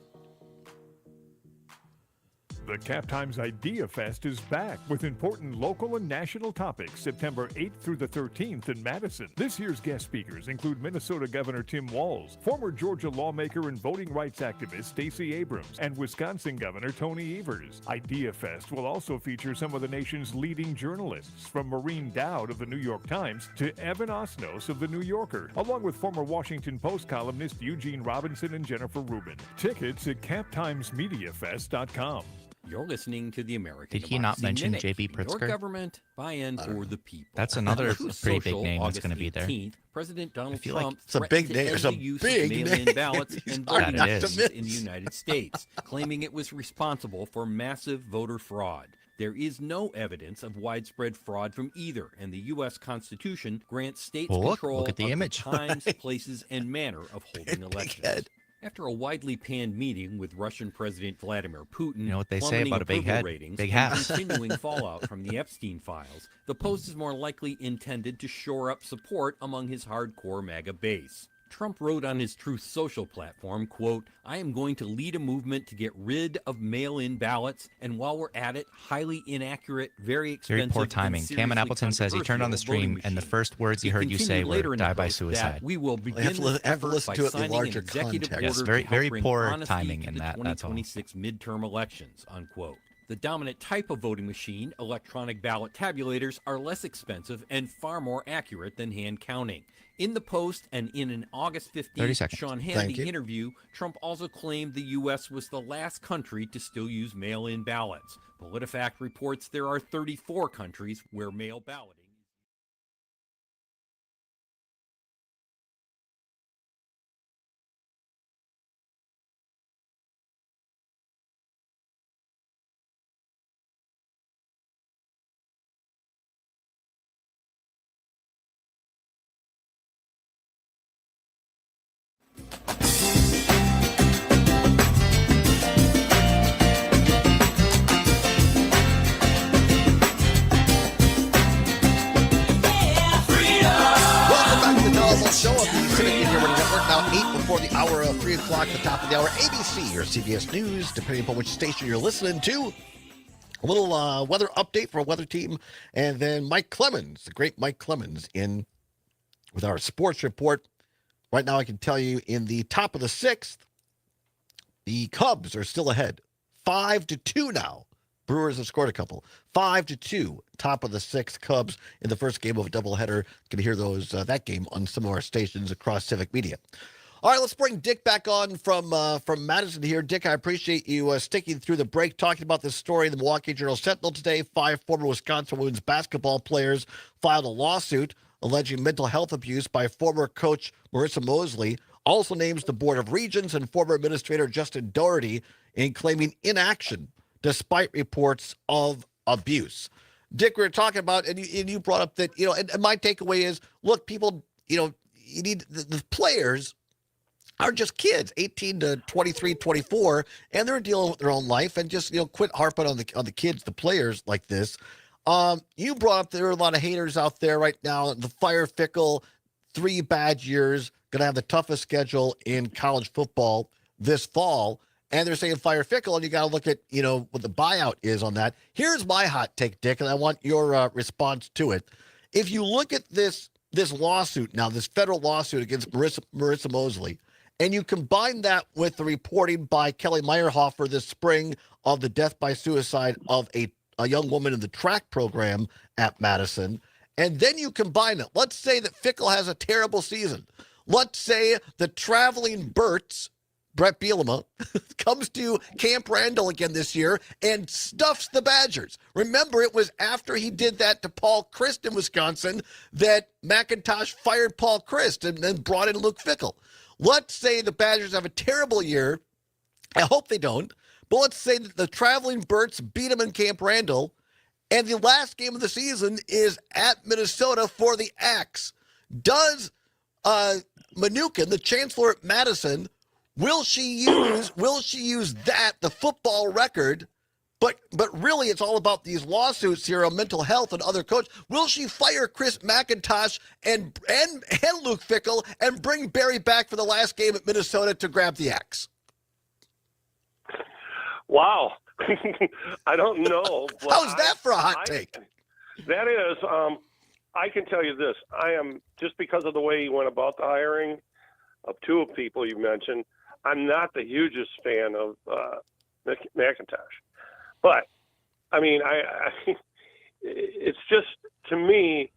The Cap Times Idea Fest is back with important local and national topics September 8th through the 13th in Madison. This year's guest speakers include Minnesota Governor Tim Walz, former Georgia lawmaker and voting rights activist Stacey Abrams, and Wisconsin Governor Tony Evers. Idea Fest will also feature some of the nation's leading journalists, from Maureen Dowd of the New York Times to Evan Osnos of the New Yorker, along with former Washington Post columnist Eugene Robinson and Jennifer Rubin. Tickets at captimesmediafest.com. You're listening to the American Did he not Democracy mention Minute. J.B. Your Pritzker? government, by and for the people. That's another Truth pretty big Social, name that's August going to be there. 18th, President Donald feel like Trump it's a big name. It's a big mail-in name. ballots He's and hard voting not to machines miss. in the United States, claiming it was responsible for massive voter fraud. There is no evidence of widespread fraud from either, and the U.S. Constitution grants states Well, control look at the of image. times, places, and manner of holding elections. After a widely panned meeting with Russian President Vladimir Putin, You know what they say plummeting about a big approval head? ratings, Big and hat. continuing fallout from the Epstein files, the Post is more likely intended to shore up support among his hardcore MAGA base. Trump wrote on his Truth Social platform, quote, "I am going to lead a movement to get rid of mail-in ballots, and while we're at it, highly inaccurate, very expensive, Very poor timing. and Cam and Appleton says he turned on the stream, and the first words he heard you say were later in the "die by post suicide." that we will begin have to this have to effort listen by to it in signing larger an executive context. Yes, order very- to help very bring poor honesty timing to in the that, that's all. 2026 midterm elections, unquote. The dominant type of voting machine, electronic ballot tabulators, are less expensive and far more accurate than hand counting. In the Post and in an August 30 15th seconds. Sean Thank you. Hannity interview, Trump also claimed the U.S. was the last country to still use mail-in ballots. PolitiFact reports there are 34 countries where mail balloting. Welcome back to the Telephone Show of the Civic Media Radio Network. Now 8 before the hour of 3 o'clock, the top of the hour, ABC or CBS News, depending upon which station you're listening to. A little weather update for a weather team. And then Mike Clemens, the great Mike Clemens, in with our sports report. Right now, I can tell you in the top of the 6th, the Cubs are still ahead. 5-2 now. Brewers have scored a couple. 5-2, top of the 6th. Cubs in the first game of a doubleheader. You can hear that game on some of our stations across Civic Media. All right, let's bring Dick back on from Madison here. Dick, I appreciate you sticking through the break, talking about this story in the Milwaukee Journal-Sentinel today. 5 former Wisconsin women's basketball players filed a lawsuit alleging mental health abuse by former coach Marissa Mosley. Also names the Board of Regents and former administrator Justin Doherty in claiming inaction despite reports of abuse. Dick, we were talking about, and you brought up that, and my takeaway is, look, people, you need the players are just kids, 18 to 23, 24, and they're dealing with their own life, and just, quit harping on the kids, the players like this. You brought up there are a lot of haters out there right now. The Fire Fickle, 3 bad years, going to have the toughest schedule in college football this fall. And they're saying Fire Fickle, and you got to look at, what the buyout is on that. Here's my hot take, Dick, and I want your response to it. If you look at this lawsuit now, this federal lawsuit against Marissa Mosley, and you combine that with the reporting by Kelly Meyerhofer this spring of the death by suicide of a young woman in the track program at Madison, and then you combine it. Let's say that Fickle has a terrible season. Let's say the traveling Burts, Brett Bielema, comes to Camp Randall again this year and stuffs the Badgers. Remember, it was after he did that to Paul Christ in Wisconsin that McIntosh fired Paul Christ and then brought in Luke Fickle. Let's say the Badgers have a terrible year. I hope they don't. But let's say that the traveling Burts beat them in Camp Randall, and the last game of the season is at Minnesota for the Axe. Does Mnuchin, the chancellor at Madison, will she use that, the football record? But really, it's all about these lawsuits here on mental health and other coaches. Will she fire Chris McIntosh and Luke Fickle and bring Barry back for the last game at Minnesota to grab the axe? Wow. I don't know. But How's that for a hot take? That is, I can tell you this. I am, just because of the way he went about the hiring of two of people you mentioned, I'm not the hugest fan of McIntosh. But, I mean, it's just, to me,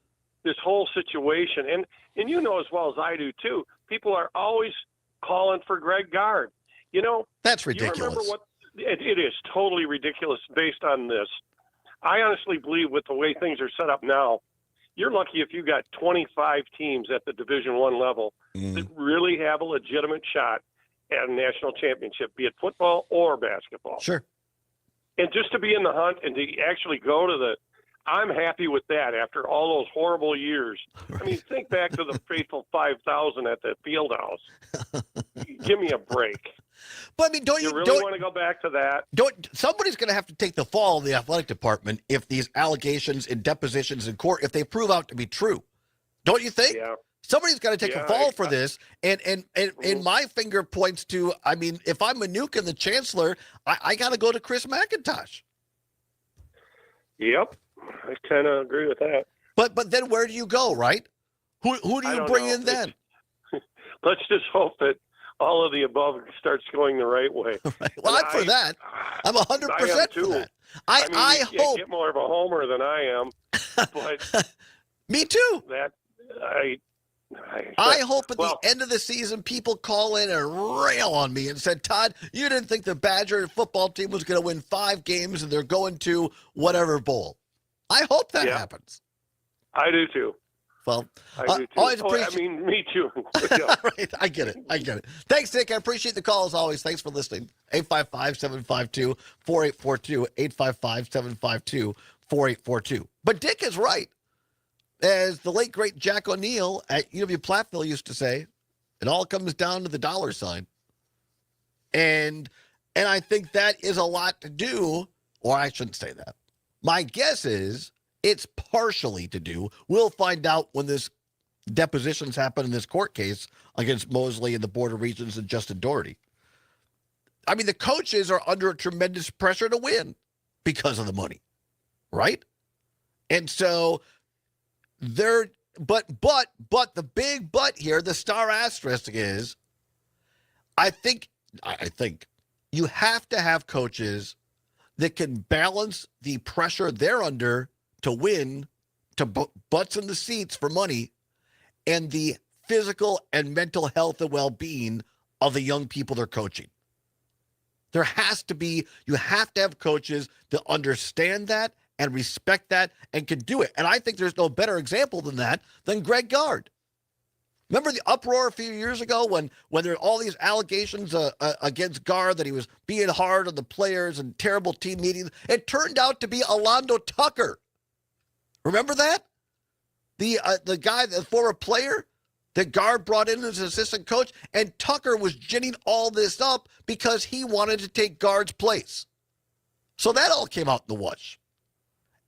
this whole situation, and you know as well as I do too, people are always calling for Greg Gard. You know, that's ridiculous. ridiculous. You remember what it is totally ridiculous based on this. I honestly believe with the way things are set up now, you're lucky if you got 25 teams at the Division I level that really have a legitimate shot at a national championship, be it football or basketball. Sure. And just to be in the hunt and to actually go to the, I'm happy with that after all those horrible years. Right. I mean, think back to the fateful 5,000 at the field house. Give me a break. But I mean, don't you really want to go back to that? Somebody's going to have to take the fall of the athletic department if these allegations and depositions in court, if they prove out to be true. Don't you think? Yeah. Somebody's got to take a fall for this. And my finger points to, I mean, if I'm Mnuchin, the chancellor, I got to go to Chris McIntosh. Yep. I kind of agree with that. But then where do you go, right? Who do you bring in then? Let's just hope that all of the above starts going the right way. Right. Well, I'm for that. I'm 100% for that. I hope. Get more of a homer than I am, but me too. That I hope at the end of the season people call in and rail on me and said, Todd, you didn't think the Badger football team was going to win 5 games and they're going to whatever bowl. I hope that happens. I do too. Well, I do too. Always appreciate. I mean, me too. Right, I get it. Thanks, Dick. I appreciate the call as always. Thanks for listening. 855-752-4842. 855-752-4842. But Dick is right. As the late, great Jack O'Neill at UW-Platteville used to say, it all comes down to the dollar sign. And I think that is a lot to do, or I shouldn't say that. My guess is it's partially to do. We'll find out when this depositions happen in this court case against Mosley and the Board of Regents and Justin Doherty. I mean, the coaches are under a tremendous pressure to win because of the money, right? And so they're, but the big but here, the star asterisk is, I think you have to have coaches that can balance the pressure they're under to win, to butts in the seats for money, and the physical and mental health and well-being of the young people they're coaching. There has to be, you have to have coaches that understand that and respect that and can do it. And I think there's no better example than that than Greg Gard. Remember the uproar a few years ago when there were all these allegations against Gard that he was being hard on the players and terrible team meetings? It turned out to be Alondo Tucker. Remember that? The guy, the former player that Gard brought in as assistant coach, and Tucker was ginning all this up because he wanted to take Gard's place. So that all came out in the wash.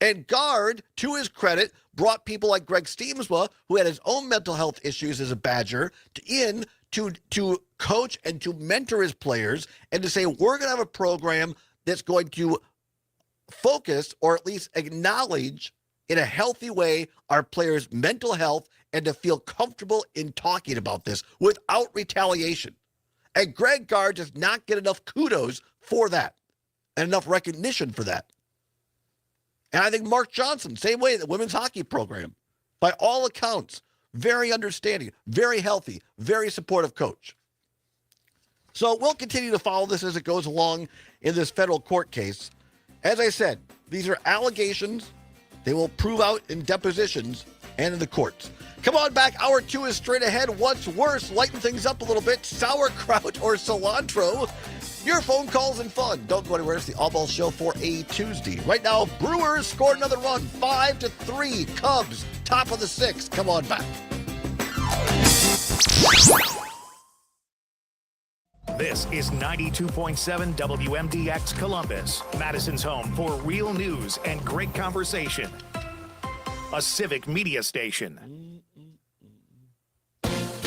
And Gard, to his credit, brought people like Greg Steemsma, who had his own mental health issues as a Badger, to coach and to mentor his players and to say, we're going to have a program that's going to focus or at least acknowledge in a healthy way our players' mental health and to feel comfortable in talking about this without retaliation. And Greg Gard does not get enough kudos for that and enough recognition for that. And I think Mark Johnson, same way, the women's hockey program, by all accounts, very understanding, very healthy, very supportive coach. So we'll continue to follow this as it goes along in this federal court case. As I said, these are allegations. They will prove out in depositions and in the courts. Come on back. Hour 2 is straight ahead. What's worse? Lighten things up a little bit. Sauerkraut or cilantro? Your phone calls and fun. Don't go anywhere. It's the Allbaugh Show for a Tuesday. Right now, Brewers scored another run, 5-3. Cubs, top of the 6th. Come on back. This is 92.7 WMDX Columbus, Madison's home for real news and great conversation. A civic media station.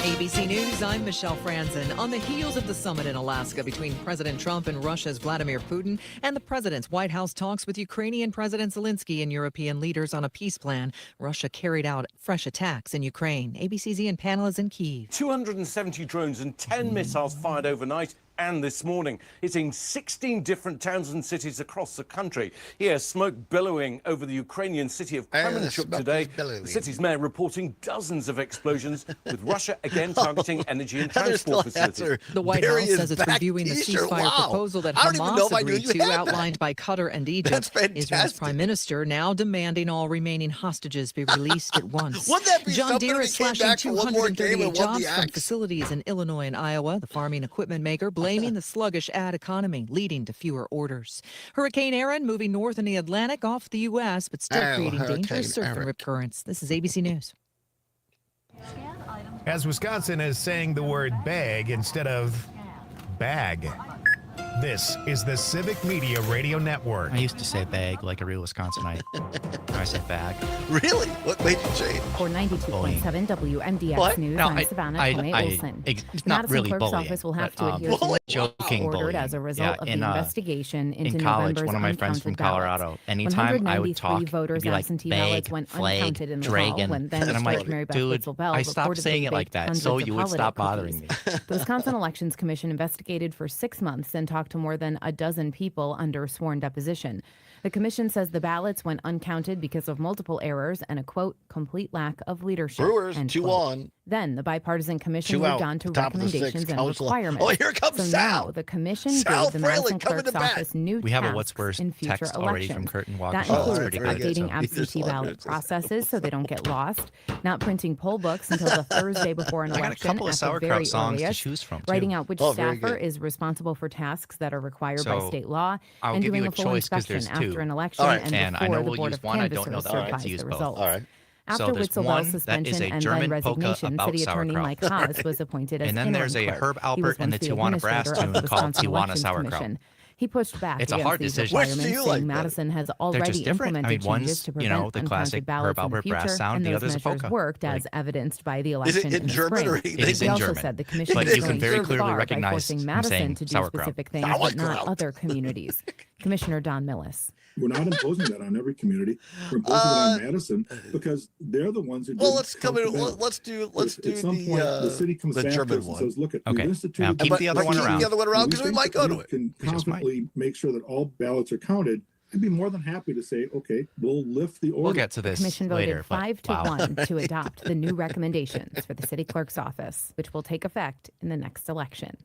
ABC News, I'm Michelle Franzen. On the heels of the summit in Alaska between President Trump and Russia's Vladimir Putin and the president's White House talks with Ukrainian President Zelensky and European leaders on a peace plan, Russia carried out fresh attacks in Ukraine. ABC's Ian Pannell is in Kyiv. 270 drones and 10 missiles fired overnight and this morning, hitting 16 different towns and cities across the country. Here, smoke billowing over the Ukrainian city of Kremenchuk today. The city's mayor reporting dozens of explosions, with Russia again targeting energy and transport facilities. The White House says it's reviewing the ceasefire proposal that Hamas agreed to, outlined by Qatar and Egypt. Israel's prime minister now demanding all remaining hostages be released at once. Wouldn't that be John Deere something is if he came slashing back for one more game 238 and won jobs the from axe? facilities in Illinois and Iowa. The farming equipment maker blaming the sluggish ad economy, leading to fewer orders. Hurricane Erin moving north in the Atlantic off the U.S., but still creating dangerous surf and rip currents. This is ABC News. As Wisconsin is saying the word bag instead of bag. This is the Civic Media Radio Network. I used to say bag like a real Wisconsinite. Now I say bag. Really? What made you change? For 92.7 WMDX What? News, No, I'm Savannah Olson. It's The not Madison really Clerk's bullying. office will have to but, adhere to the joking ordered bullying. as a result of the investigation into in college, November's one of my friends from uncounted ballots. Colorado, anytime I would talk, voters' it'd be like absentee bag, ballots went flag, uncounted in the dragon. fall when then And I'm like, Mary Beth dude, Witzel-Bell I stopped reportedly saying it like baked that hundreds so of you would stop holiday bothering me. The Wisconsin Elections Commission investigated for 6 months and talked to more than a dozen people under sworn deposition. The commission says the ballots went uncounted because of multiple errors and a, quote, complete lack of leadership. Brewers, end 2 quote. on. Then the bipartisan commission 2 moved out. on to Top of the sixth, recommendations and Council. requirements. Oh, here comes so Sal. now the commission Sal gave the Fraley Madison coming Clerk's to bat. office new We have a tasks what's worse in future text already elections. from Curtin Walker. That so that's includes pretty good. updating So- absentee ballot processes so they don't get lost, not printing poll books until the Thursday before an I got a election couple of at the very sauerkraut songs to earliest, choose from, too. writing out which Oh, very staffer good. is responsible for tasks that are required by So, state law, I'll and give doing you a a full choice 'cause inspection there's two. after an election All right. and And I before know the we'll Board use of one. I don't know Canvassers that I'll get to certifies use the both. results. All right. After So there's Witzel-Bell's one that is suspension a and German then polka resignation, about City Attorney sauerkraut. Mike Haas was appointed as And then interim there's a clerk. Herb He Alpert was and once the Tijuana Brass administrator of the tune called Wisconsin Tijuana Elections Sauerkraut. Commission. He pushed back It's a against hard these decision. requirements, Which do you saying like Madison has They're already just different. implemented one's, changes to you know, prevent the classic uncounted ballots Herb in the Alpert brass future, sound. and The those other's a measures polka. worked as evidenced by the election in in the German or spring. English? It is He in also German. said the commission But is you can going very too clearly far by recognize forcing him Madison saying to do sauerkraut. specific things, but not other communities. Commissioner Don Millis. We're not imposing that on every community. We're imposing it on Madison because they're the ones who. Well, didn't let's come count in. the ballots. Let's do At some point, the city comes the back to German us and one. says, "Look, at Okay. we've instituted." Now keep the other one keep around. the other one around because we think might that go to we it. Can We just might. confidently make sure that all ballots are counted. I'd be more than happy to say, "Okay, we'll lift the order." We'll get to The this commission voted later. but 5 to wow. 1 to adopt the new recommendations for the city clerk's office, which will take effect in the next election.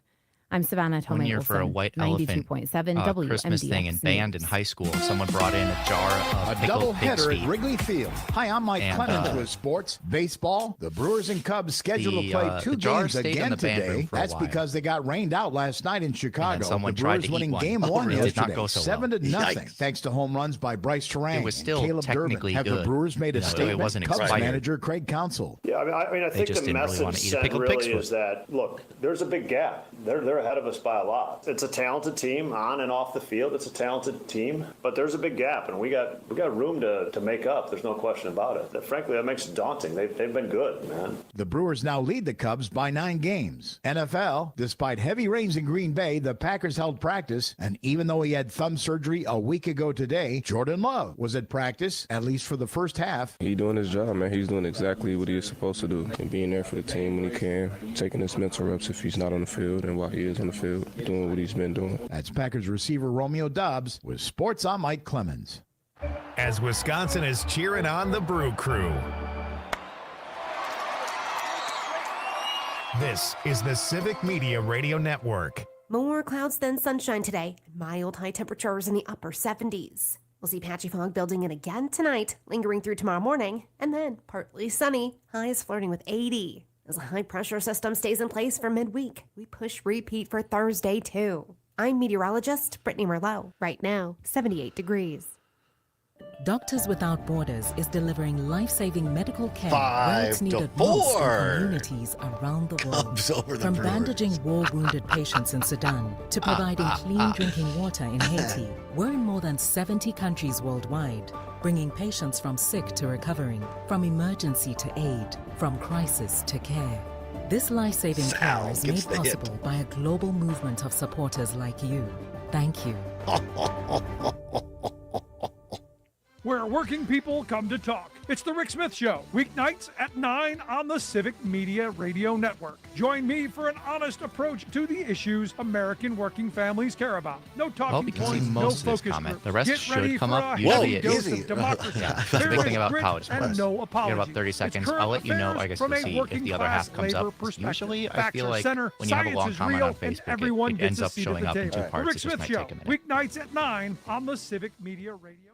I'm Savannah Tomei. One year for a white elephant 92.7 Christmas thing in band in high school. Someone brought in a jar of A pickled pig's doubleheader feet. at Wrigley Field. Hi, I'm Mike And, Clemens with sports, baseball. The Brewers and Cubs scheduled the, to play 2 the jar games stayed in again the band room today. for a That's while. because they got rained out last night in Chicago. someone the tried Brewers to eat winning one. game Oh, 1 really? Did yesterday, not go so 7-0, Yikes. thanks to home runs by Bryce Terang It was still and Caleb technically Durbin. Have the good. Brewers made a No, it statement? wasn't Cubs expired. manager Craig Counsell. Yeah, I mean, I think just the didn't really message wanna eat a sent pickled really pig's foot. is that, look, there's a big gap. They're ahead of us by a lot. It's a talented team on and off the field. It's a talented team, but there's a big gap, and we got room to make up. There's no question about it. Frankly, that makes it daunting. They've been good, man. The Brewers now lead the Cubs by 9 games. NFL, despite heavy rains in Green Bay, the Packers held practice, and even though he had thumb surgery a week ago today, Jordan Love was at practice, at least for the first half. He's doing his job, man. He's doing exactly what he's supposed to do, and being there for the team when he can, taking his mental reps if he's not on the field, and while he is on the field, doing what he's been doing. That's Packers receiver Romeo Doubs. With sports, I'm Mike Clemens. As Wisconsin is cheering on the Brew Crew. This is the Civic Media Radio Network. More clouds than sunshine today. Mild high temperatures in the upper 70s. We'll see patchy fog building in again tonight, lingering through tomorrow morning, and then partly sunny, highs flirting with 80. As a high pressure system stays in place for midweek, we push repeat for Thursday too. I'm meteorologist Brittany Merlot. Right now, 78 degrees. Doctors Without Borders is delivering life-saving medical care 5 where it's to needed most 4. in communities around the world. Cubs over the From Brewers. bandaging war-wounded patients in Sudan to providing clean drinking water in Haiti, we're in more than 70 countries worldwide, bringing patients from sick to recovering, from emergency to aid, from crisis to care. This life-saving Sal care is gets made the hit. possible by a global movement of supporters like you. Thank you. Where working people come to talk. It's The Rick Smith Show, weeknights at 9 on the Civic Media Radio Network. Join me for an honest approach to the issues American working families care about. No talking Well, because points, he no most of his focus comment. groups. The rest Get ready should come for up. a Usually healthy dose easy. of democracy. Yeah, that's the There big is thing about grit college and sports. no You apology. got about 30 It's seconds. current I'll let you know. affairs I guess from we'll a see if working the other class half comes labor up. perspective. Usually, I Facts feel are like center, when you have a science long is comment real, on and Facebook, everyone it gets ends a up seat at showing the up in table. two parts. The Rick It just Smith might Show, take a minute. weeknights at 9 on the Civic Media Radio Network.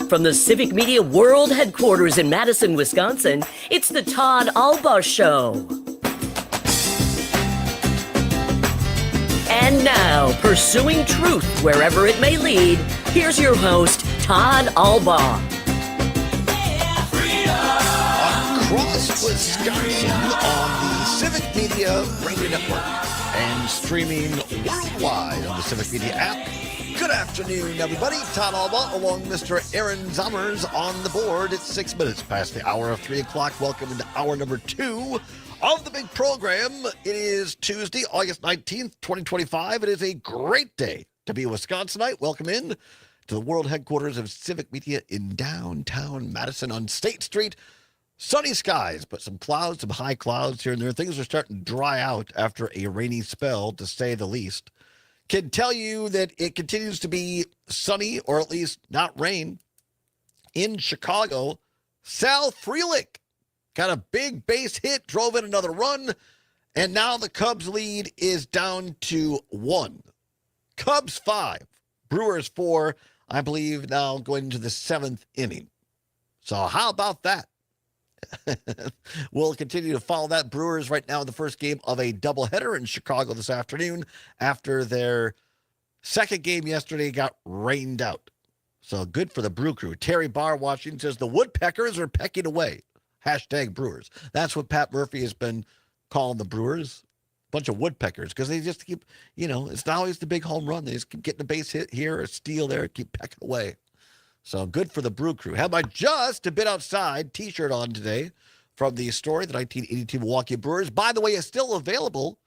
From the Civic Media World Headquarters in Madison, Wisconsin, it's the Todd Allbaugh Show. And now, pursuing truth wherever it may lead, here's your host, Todd Allbaugh. Across Wisconsin on the Civic Media Radio Network and streaming worldwide on the Civic Media app. Good afternoon, everybody. Todd Allbaugh along Mr. Aaron Zommers on the board. It's 6 minutes past the hour of 3 o'clock. Welcome into hour number 2 of the big program. It is Tuesday, August 19th, 2025. It is a great day to be a Wisconsinite. Welcome in to the world headquarters of Civic Media in downtown Madison on State Street. Sunny skies, but some clouds, some high clouds here and there. Things are starting to dry out after a rainy spell, to say the least. Can tell you that it continues to be sunny, or at least not rain, in Chicago. Sal Frelick got a big base hit, drove in another run, and now the Cubs lead is down to 1. Cubs 5, Brewers 4, I believe now going into the 7th inning. So how about that? We'll continue to follow that. Brewers right now in the first game of a doubleheader in Chicago this afternoon after their second game yesterday got rained out. So good for the Brew Crew. Terry Barr watching says the woodpeckers are pecking away. Hashtag Brewers. That's what Pat Murphy has been calling the Brewers. Bunch of woodpeckers, because they just keep, it's not always the big home run. They just keep getting a base hit here, a steal there, keep pecking away. So good for the Brew Crew. Have my Just a Bit Outside t-shirt on today from the story, the 1982 Milwaukee Brewers. By the way, it's still available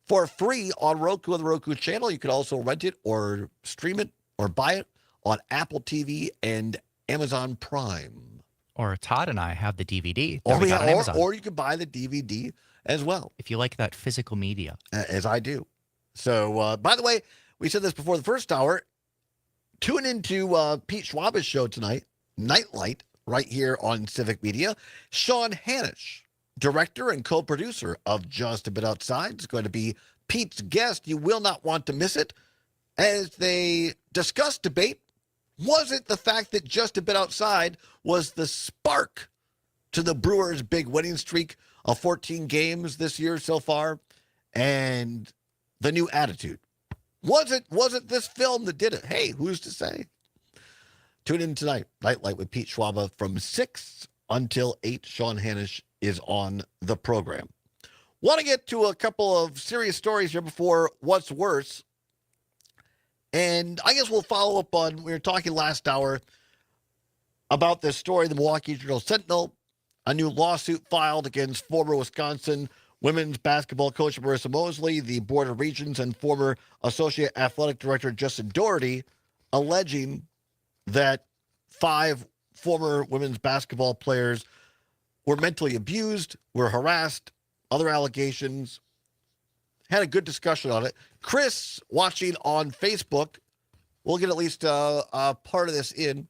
for free on Roku and the Roku channel. You can also rent it or stream it or buy it on Apple TV and Amazon Prime. Or Todd and I have the DVD. Or you can buy the DVD as well. If you like that physical media. As I do. So, by the way, we said this before the first hour. Tune into Pete Schwaba's show tonight, Nightlight, right here on Civic Media. Sean Hanisch, director and co-producer of Just a Bit Outside, is going to be Pete's guest. You will not want to miss it. As they discuss debate, was it the fact that Just a Bit Outside was the spark to the Brewers' big winning streak of 14 games this year so far, and the new attitude? Was it this film that did it? Hey, who's to say? Tune in tonight, Nightlight with Pete Schwaba from 6 until 8. Sean Hanisch is on the program. Want to get to a couple of serious stories here before what's worse. And I guess we'll follow up on, we were talking last hour about this story, the Milwaukee Journal-Sentinel, a new lawsuit filed against former Wisconsin women's basketball coach Marissa Mosley, the Board of Regents, and former Associate Athletic Director Justin Doherty, alleging that 5 former women's basketball players were mentally abused, were harassed, other allegations. Had a good discussion on it. Chris, watching on Facebook, we'll get at least a part of this in,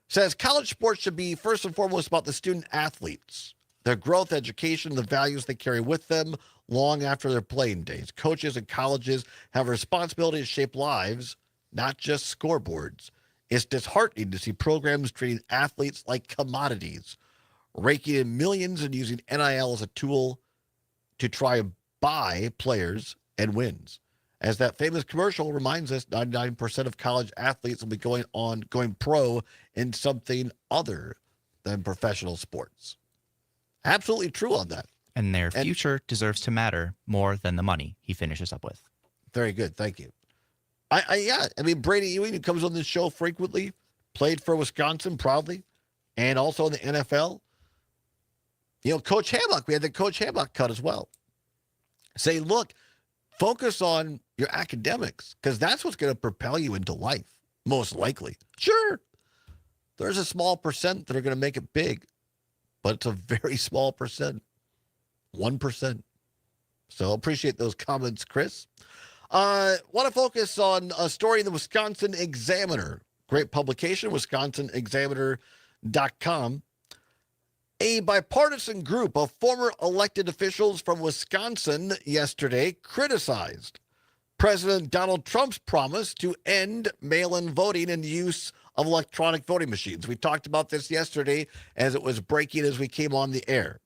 says college sports should be first and foremost about the student athletes, their growth, education, the values they carry with them long after their playing days. Coaches and colleges have a responsibility to shape lives, not just scoreboards. It's disheartening to see programs treating athletes like commodities, raking in millions and using NIL as a tool to try and buy players and wins. As that famous commercial reminds us, 99% of college athletes will be going pro in something other than professional sports. Absolutely true on that. And their future deserves to matter more than the money, he finishes up with. Very good. Thank you. I mean, Brady Ewing, who comes on this show frequently, played for Wisconsin proudly, and also in the NFL. You know, Coach Hammock, we had the Coach Hammock cut as well. Say, look, focus on your academics, because that's what's going to propel you into life, most likely. Sure, there's a small percent that are going to make it big, but it's a very small percent, 1%. So appreciate those comments, Chris. Want to focus on a story in the Wisconsin Examiner. Great publication, wisconsinexaminer.com. A bipartisan group of former elected officials from Wisconsin yesterday criticized President Donald Trump's promise to end mail-in voting and use of electronic voting machines. We talked about this yesterday as it was breaking as we came on the air.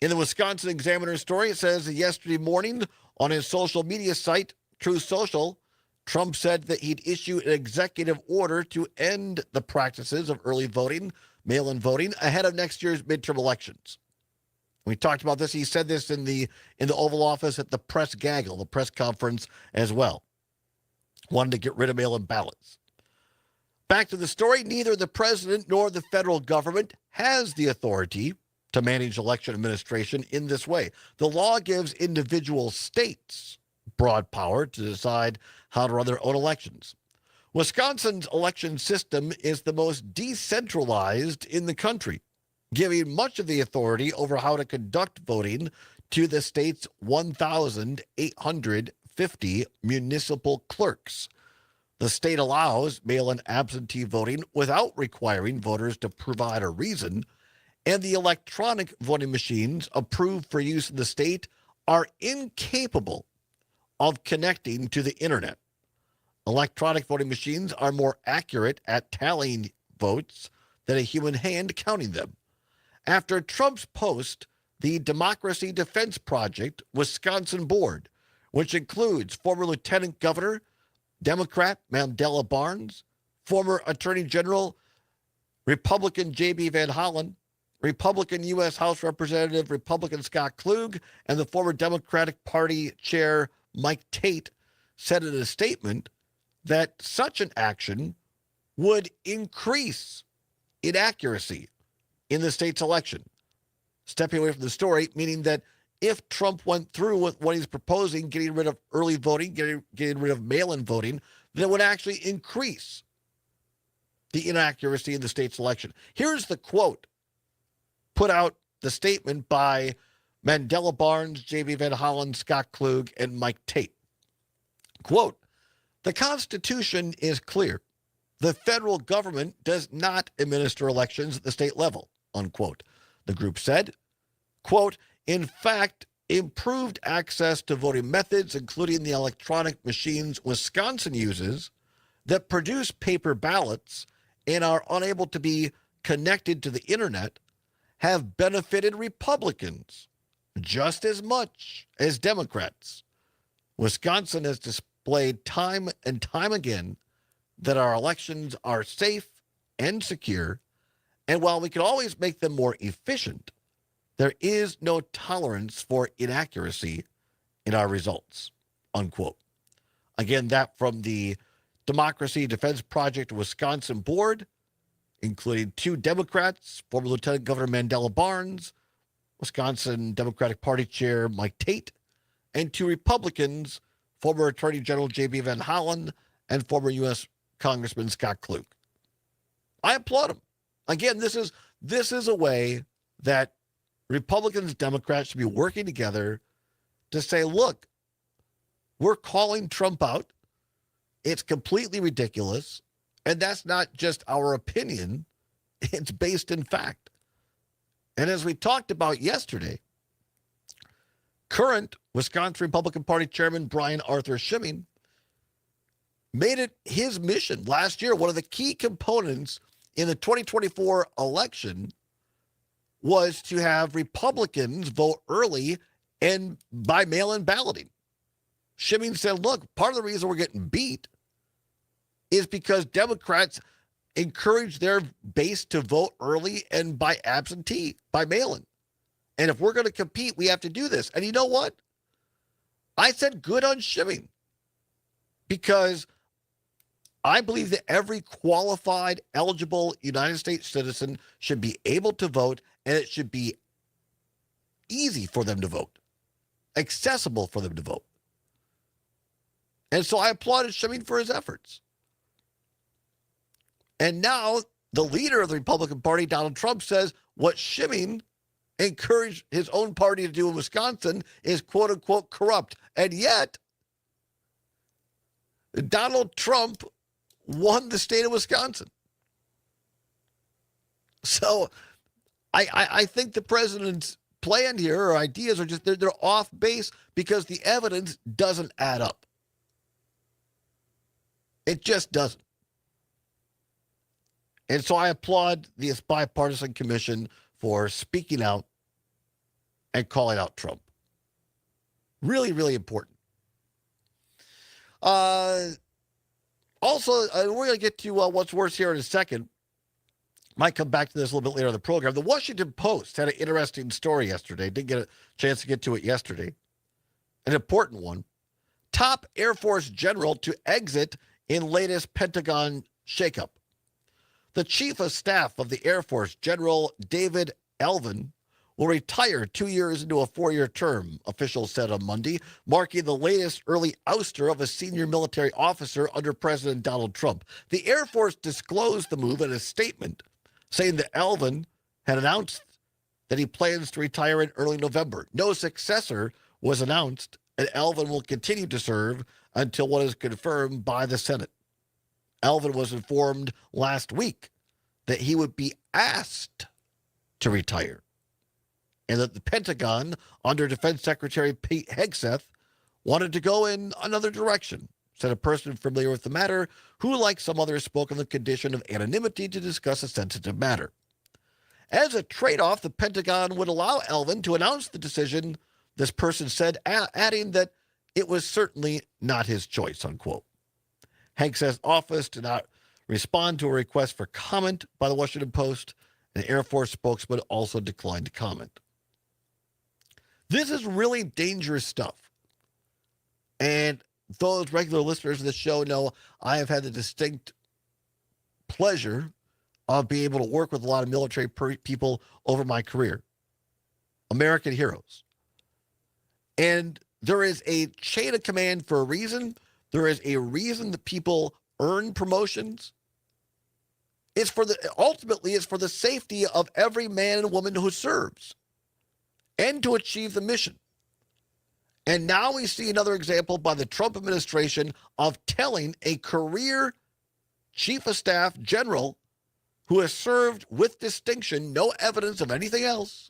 In the Wisconsin Examiner story, it says that yesterday morning on his social media site, Truth Social, Trump said that he'd issue an executive order to end the practices of early voting, mail-in voting, ahead of next year's midterm elections. We talked about this. He said this in the Oval Office at the press gaggle, the press conference as well. Wanted to get rid of mail-in ballots. Back to the story, neither the president nor the federal government has the authority to manage election administration in this way. The law gives individual states broad power to decide how to run their own elections. Wisconsin's election system is the most decentralized in the country, giving much of the authority over how to conduct voting to the state's 1,850 municipal clerks. The state allows mail-in absentee voting without requiring voters to provide a reason, and the electronic voting machines approved for use in the state are incapable of connecting to the internet. Electronic voting machines are more accurate at tallying votes than a human hand counting them. After Trump's post, the Democracy Defense Project Wisconsin board, which includes former Lieutenant Governor, Democrat Mandela Barnes, former Attorney General, Republican J.B. Van Hollen, Republican U.S. House Representative Republican Scott Klug, and the former Democratic Party Chair Mike Tate, said in a statement that such an action would increase inaccuracy in the state's election. Stepping away from the story, meaning that if Trump went through with what he's proposing, getting rid of early voting, getting rid of mail-in voting, then it would actually increase the inaccuracy in the state's election. Here's the quote put out, the statement by Mandela Barnes, J.B. Van Hollen, Scott Klug, and Mike Tate. Quote, "The Constitution is clear. The federal government does not administer elections at the state level," unquote. The group said, quote, "In fact, improved access to voting methods, including the electronic machines Wisconsin uses that produce paper ballots and are unable to be connected to the internet, have benefited Republicans just as much as Democrats. Wisconsin has displayed time and time again that our elections are safe and secure, and while we can always make them more efficient, there is no tolerance for inaccuracy in our results," unquote. Again, that from the Democracy Defense Project Wisconsin board, including 2 Democrats, former Lieutenant Governor Mandela Barnes, Wisconsin Democratic Party Chair Mike Tate, and 2 Republicans, former Attorney General J.B. Van Hollen and former U.S. Congressman Scott Klug. I applaud them. Again, this is a way that Republicans and Democrats should be working together to say, look, we're calling Trump out. It's completely ridiculous. And that's not just our opinion. It's based in fact. And as we talked about yesterday, current Wisconsin Republican Party Chairman Brian Arthur Schimming made it his mission last year. One of the key components in the 2024 election was to have Republicans vote early and by mail-in balloting. Shiming said, look, part of the reason we're getting beat is because Democrats encourage their base to vote early and by absentee, by mail-in. And if we're going to compete, we have to do this. And you know what? I said good on Shiming, because I believe that every qualified, eligible United States citizen should be able to vote, and it should be easy for them to vote, accessible for them to vote. And so I applauded Shiming for his efforts. And now the leader of the Republican Party, Donald Trump, says what Shiming encouraged his own party to do in Wisconsin is quote unquote corrupt. And yet, Donald Trump won the state of Wisconsin. So I think the president's plan here or ideas are just, they're off base because the evidence doesn't add up. It just doesn't. And so I applaud the bipartisan commission for speaking out and calling out Trump. Really, really important. Also, we're going to get to what's worse here in a second. Might come back to this a little bit later in the program. The Washington Post had an interesting story yesterday. Didn't get a chance to get to it yesterday. An important one. Top Air Force general to exit in latest Pentagon shakeup. The Chief of Staff of the Air Force, General David Elvin, will retire 2 years into a 4-year term, officials said on Monday, marking the latest early ouster of a senior military officer under President Donald Trump. The Air Force disclosed the move in a statement, saying that Elvin had announced that he plans to retire in early November. No successor was announced, and Elvin will continue to serve until what is confirmed by the Senate. Elvin was informed last week that he would be asked to retire, and that the Pentagon, under Defense Secretary Pete Hegseth, wanted to go in another direction, said a person familiar with the matter who, like some others, spoke on the condition of anonymity to discuss a sensitive matter. As a trade-off, the Pentagon would allow Elvin to announce the decision, this person said, adding that it was certainly not his choice, unquote. Hegseth's office did not respond to a request for comment by the Washington Post. An Air Force spokesman also declined to comment. This is really dangerous stuff. And those regular listeners of the show know I have had the distinct pleasure of being able to work with a lot of military people over my career. American heroes. And there is a chain of command for a reason. There is a reason that people earn promotions. Ultimately, it's for the safety of every man and woman who serves and to achieve the mission. And now we see another example by the Trump administration of telling a career chief of staff general who has served with distinction, no evidence of anything else,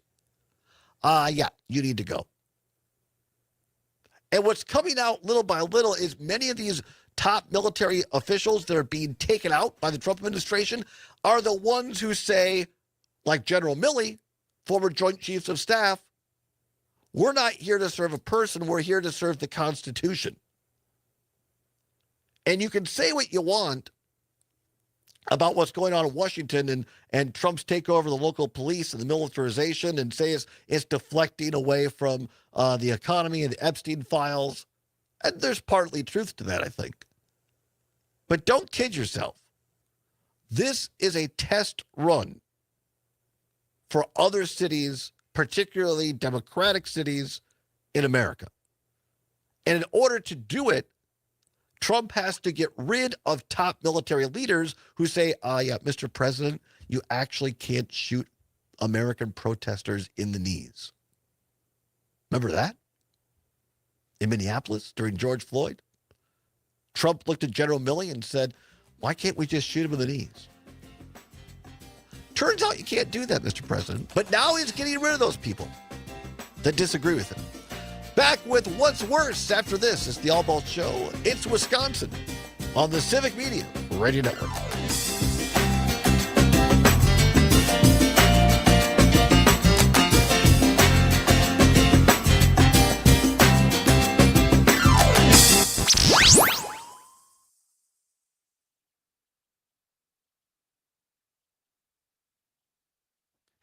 yeah, you need to go. And what's coming out little by little is many of these top military officials that are being taken out by the Trump administration are the ones who say, like General Milley, former Joint Chiefs of Staff, we're not here to serve a person, we're here to serve the Constitution. And you can say what you want about what's going on in Washington and Trump's takeover of the local police and the militarization and say it's deflecting away from the economy and the Epstein files. And there's partly truth to that, I think. But don't kid yourself. This is a test run for other cities, particularly Democratic cities in America. And in order to do it, Trump has to get rid of top military leaders who say, yeah, Mr. President, you actually can't shoot American protesters in the knees. Remember that? In Minneapolis during George Floyd? Trump looked at General Milley and said, why can't we just shoot him in the knees? Turns out you can't do that, Mr. President. But now he's getting rid of those people that disagree with him. Back with what's worse after this. It's the Allbaugh Show. It's Wisconsin on the Civic Media Radio Network.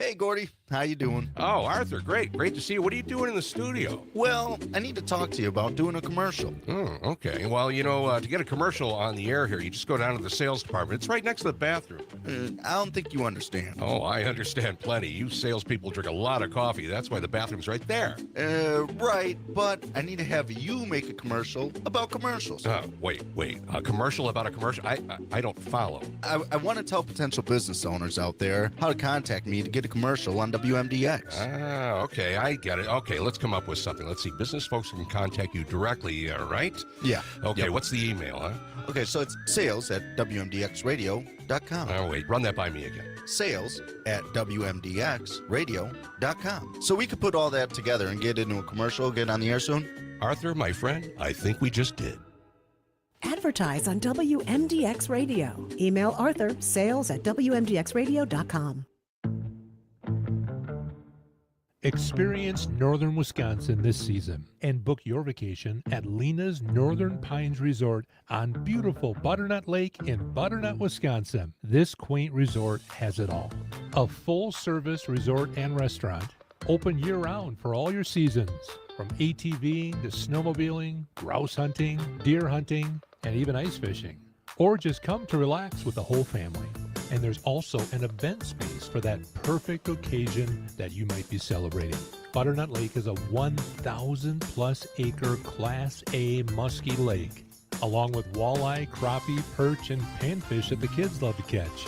Hey, Gordy. How you doing? Oh, Arthur, great. Great to see you. What are you doing in the studio? Well, I need to talk to you about doing a commercial. Okay. Well, to get a commercial on the air here, you just go down to the sales department. It's right next to the bathroom. I don't think you understand. Oh, I understand plenty. You salespeople drink a lot of coffee. That's why the bathroom's right there. Right, but I need to have you make a commercial about commercials. Wait. A commercial about a commercial? I don't follow. I want to tell potential business owners out there how to contact me to get a commercial on WMDX. Okay, I get it. Okay, let's come up with something. Let's see. Business folks can contact you directly, right? Yeah. Okay, Yep. What's the email, huh? Okay, so it's sales@WMDXradio.com. Oh, wait, run that by me again. Sales@WMDXradio.com. So we could put all that together and get into a commercial, get on the air soon? Arthur, my friend, I think we just did. Advertise on WMDX Radio. Email Arthur, sales@WMDXradio.com. Experience northern Wisconsin this season and book your vacation at Lena's Northern Pines Resort on beautiful Butternut Lake in Butternut, Wisconsin. This quaint resort has it all. A full-service resort and restaurant, open year-round for all your seasons, from ATVing to snowmobiling, grouse hunting, deer hunting, and even ice fishing. Or just come to relax with the whole family. And there's also an event space for that perfect occasion that you might be celebrating. Butternut Lake is a 1,000-plus acre Class A musky lake, along with walleye, crappie, perch, and panfish that the kids love to catch.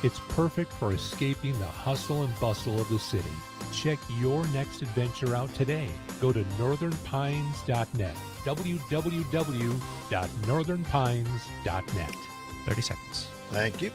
It's perfect for escaping the hustle and bustle of the city. Check your next adventure out today. Go to northernpines.net, www.northernpines.net. 30 seconds. Thank you.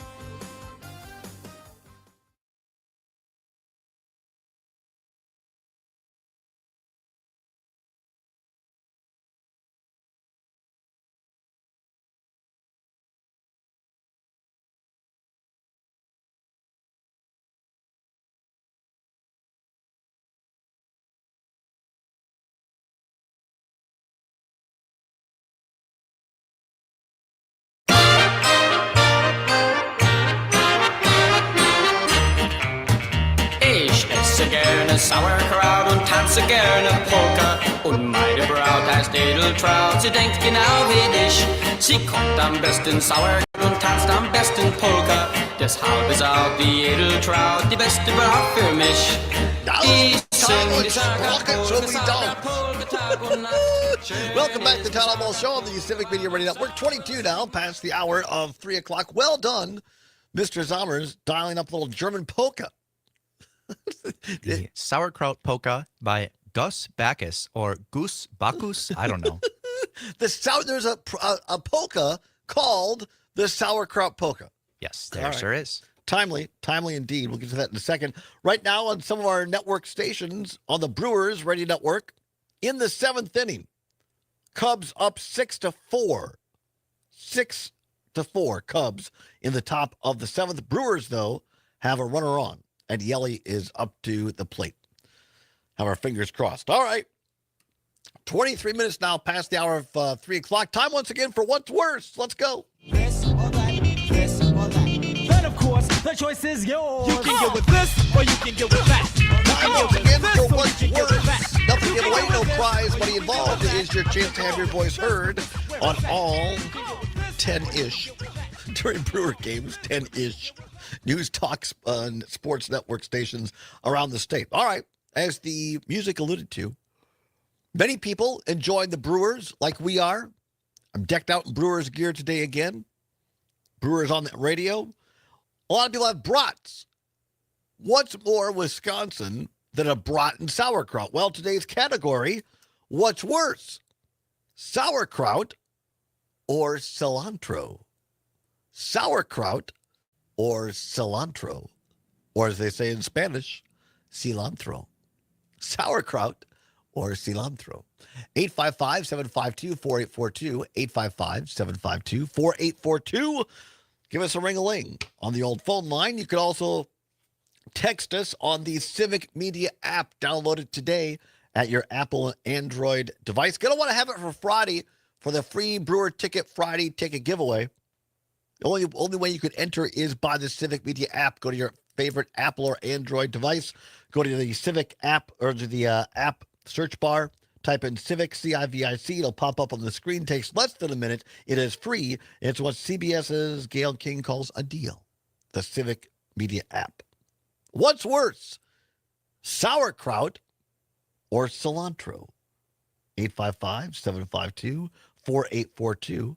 Ich esse gerne Sauerkraut und tanze gerne Polka. Und meine Braut heißt Edeltraut, sie denkt genau wie dich. Sie kocht am besten Sauerkraut und tanzt am besten Polka. Deshalb ist auch die Edeltraut die beste Braut für mich. Die singt die Sauerkraut, Welcome back to the Todd Allbaugh Show on the Civic Media Radio Network. 22 now, past the hour of 3 o'clock. Well done, Mr. Zommers, dialing up a little German polka. The Sauerkraut Polka by Gus Bacchus or Goose Bacchus. I don't know. There's a polka called the Sauerkraut Polka. Yes, there sure is. Timely indeed. We'll get to that in a second. Right now on some of our network stations on the Brewers Radio Network, in the 7th inning, Cubs up 6-4. 6-4 Cubs in the top of the 7th. Brewers, though, have a runner on, and Yelly is up to the plate. Have our fingers crossed. All right. 23 minutes now past the hour of 3 o'clock. Time once again for What's Worse. Let's go. This or that, this or that. Then, of course, the choice is yours. You can get with this or you can get with that. Time once again for What's Worse. Nothing to give away, no prize. Money involved is your chance to have your voice heard on all 10-ish during Brewer games, 10-ish news talk sports network stations around the state. All right. As the music alluded to, many people enjoying the Brewers like we are. I'm decked out in Brewers gear today again. Brewers on the radio. A lot of people have brats. What's more Wisconsin than a brat and sauerkraut? Well, today's category, what's worse? Sauerkraut or cilantro? Sauerkraut or cilantro? Or as they say in Spanish, cilantro. Sauerkraut or cilantro. 855-752-4842. 855-752-4842. Give us a ring-a-ling on the old phone line. You could also text us on the Civic Media app. Download it today at your Apple Android device. Going to want to have it for Friday for the free Brewer Ticket Friday ticket giveaway. The only way you could enter is by the Civic Media app. Go to your favorite Apple or Android device. Go to the Civic app or to the app search bar. Type in Civic, C-I-V-I-C. It'll pop up on the screen. Takes less than a minute. It is free. It's what CBS's Gail King calls a deal. The Civic Media app. What's worse, sauerkraut or cilantro? 855-752-4842.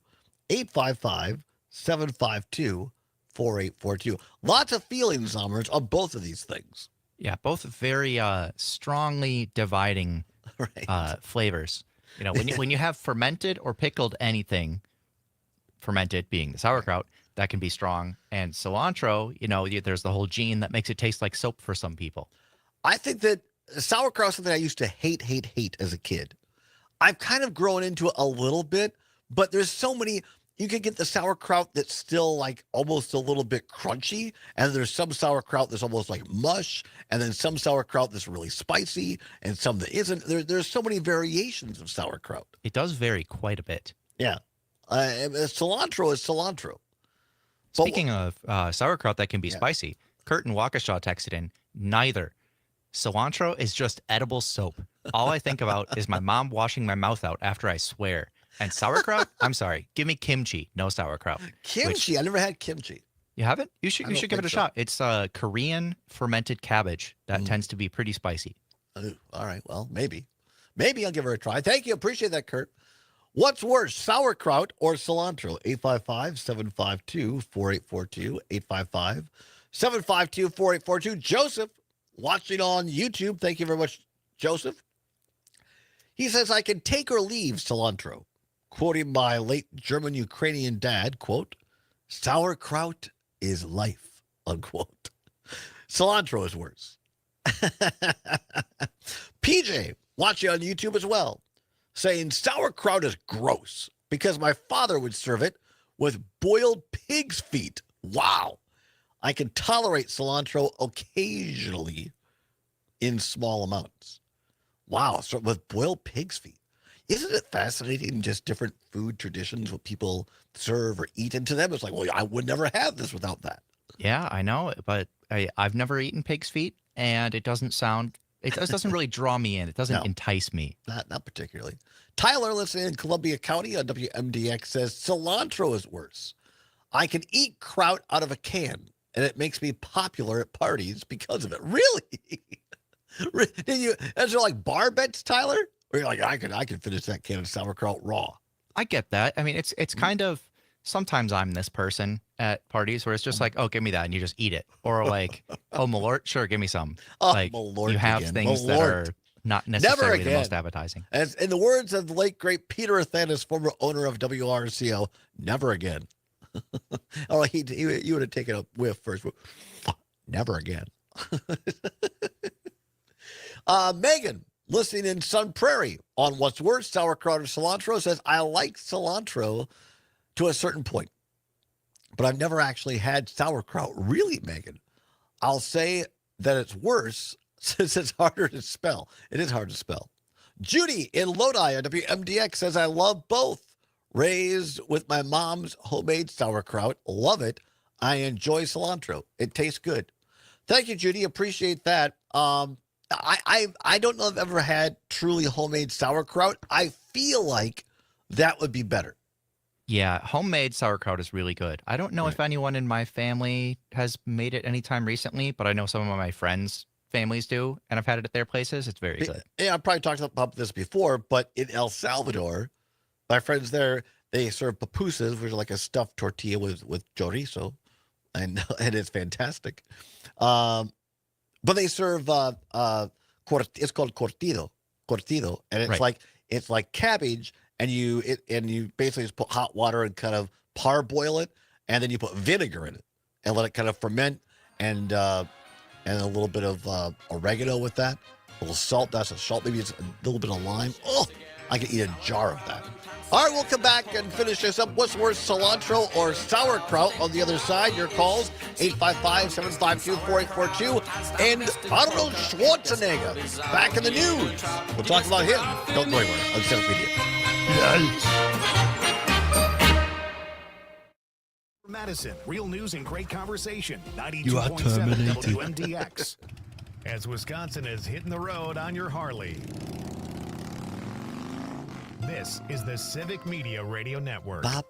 855-752-4842. Lots of feelings, Zommers, on both of these things. Yeah, both very strongly dividing flavors. You know, when you have fermented or pickled anything, fermented being the sauerkraut, that can be strong. And cilantro, you know, there's the whole gene that makes it taste like soap for some people. I think that sauerkraut is something I used to hate as a kid. I've kind of grown into it a little bit, but there's so many. You can get the sauerkraut that's still like almost a little bit crunchy, and there's some sauerkraut that's almost like mush, and then some sauerkraut that's really spicy, and some that isn't. There's so many variations of sauerkraut. It does vary quite a bit. Yeah. Cilantro is cilantro. Speaking of sauerkraut that can be spicy, Kurt in Waukesha texted in, neither. Cilantro is just edible soap. All I think about is my mom washing my mouth out after I swear. And sauerkraut? I'm sorry. Give me kimchi, no sauerkraut. Kimchi? I never had kimchi. You haven't? You should give it a shot. It's Korean fermented cabbage that tends to be pretty spicy. All right. Well, maybe. Maybe I'll give her a try. Thank you. Appreciate that, Kurt. What's worse, sauerkraut or cilantro? 855-752-4842. 855-752-4842. Joseph, watching on YouTube. Thank you very much, Joseph. He says, I can take or leave cilantro. Quoting my late German-Ukrainian dad, quote, sauerkraut is life, unquote. Cilantro is worse. PJ, watching on YouTube as well, saying sauerkraut is gross because my father would serve it with boiled pig's feet. Wow. I can tolerate cilantro occasionally in small amounts. Wow, so with boiled pig's feet. Isn't it fascinating, just different food traditions, what people serve or eat? And to them, it's like, well, I would never have this without that. Yeah, I know, but I've never eaten pig's feet, and it doesn't really draw me in. It doesn't entice me. Not particularly. Tyler, listening in Columbia County on WMDX, says cilantro is worse. I can eat kraut out of a can, and it makes me popular at parties because of it. Really? Is there like bar bets, Tyler? Or you're like, I could finish that can of sauerkraut raw. I get that. I mean, it's kind of, sometimes I'm this person at parties where it's just like, oh, give me that, and you just eat it. Or like, oh, Malort, sure, give me some. Oh, like, Malort you have again. things Malort. that are not necessarily the again. most appetizing. As in the words of the late, great Peter Athanas, former owner of WRCO, never again. Oh, you would have taken a whiff first. Never again. Megan, listening in Sun Prairie on What's Worse, Sauerkraut or Cilantro, says, I like cilantro to a certain point, but I've never actually had sauerkraut. Really, Megan? I'll say that it's worse since it's harder to spell. It is hard to spell. Judy in Lodi on WMDX says, I love both. Raised with my mom's homemade sauerkraut. Love it. I enjoy cilantro. It tastes good. Thank you, Judy. Appreciate that. I don't know if I've ever had truly homemade sauerkraut. I feel like that would be better. Yeah, homemade sauerkraut is really good. I don't know if anyone in my family has made it anytime recently, but I know some of my friends' families do, and I've had it at their places. It's very good. Yeah, I've probably talked about this before, but in El Salvador, my friends there, they serve pupusas, which are like a stuffed tortilla with chorizo, and it's fantastic. But they serve it's called cortido, and it's like cabbage, and you basically just put hot water and kind of parboil it, and then you put vinegar in it and let it kind of ferment, and a little bit of oregano with that, a little salt. That's a salt, maybe it's a little bit of lime. Oh, I could eat a jar of that. All right, we'll come back and finish this up. What's worse, cilantro or sauerkraut? On the other side, your calls, 855-752-4842. And Arnold Schwarzenegger, back in the news. We'll talk about him. Don't go anywhere on Civic Media. Madison. Real news and great conversation. You are 92.7 terminated. WMDX. As Wisconsin is hitting the road on your Harley. This is the Civic Media Radio Network. Has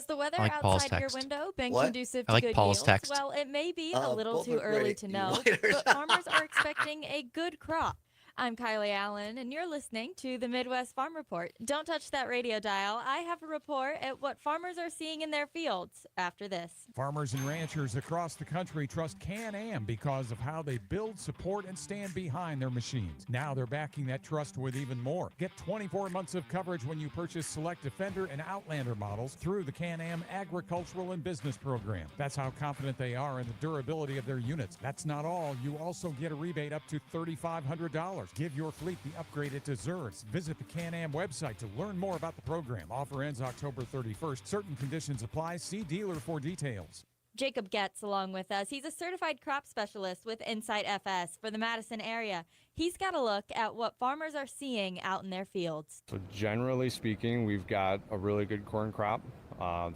the weather I like Paul's outside your text. window been What? conducive I to like good Paul's yields? text. Well, it may be a little both too are early great. to You know, want it? but farmers are expecting a good crop. I'm Kylie Allen, and you're listening to the Midwest Farm Report. Don't touch that radio dial. I have a report at what farmers are seeing in their fields after this. Farmers and ranchers across the country trust Can-Am because of how they build, support, and stand behind their machines. Now they're backing that trust with even more. Get 24 months of coverage when you purchase select Defender and Outlander models through the Can-Am Agricultural and Business Program. That's how confident they are in the durability of their units. That's not all. You also get a rebate up to $3,500. Give your fleet the upgrade it deserves. Visit the Can-Am website to learn more about the program. Offer ends October 31st. Certain conditions apply. See dealer for details. Jacob Getz along with us. He's a certified crop specialist with Insight FS for the Madison area. He's got a look at what farmers are seeing out in their fields. So generally speaking, we've got a really good corn crop.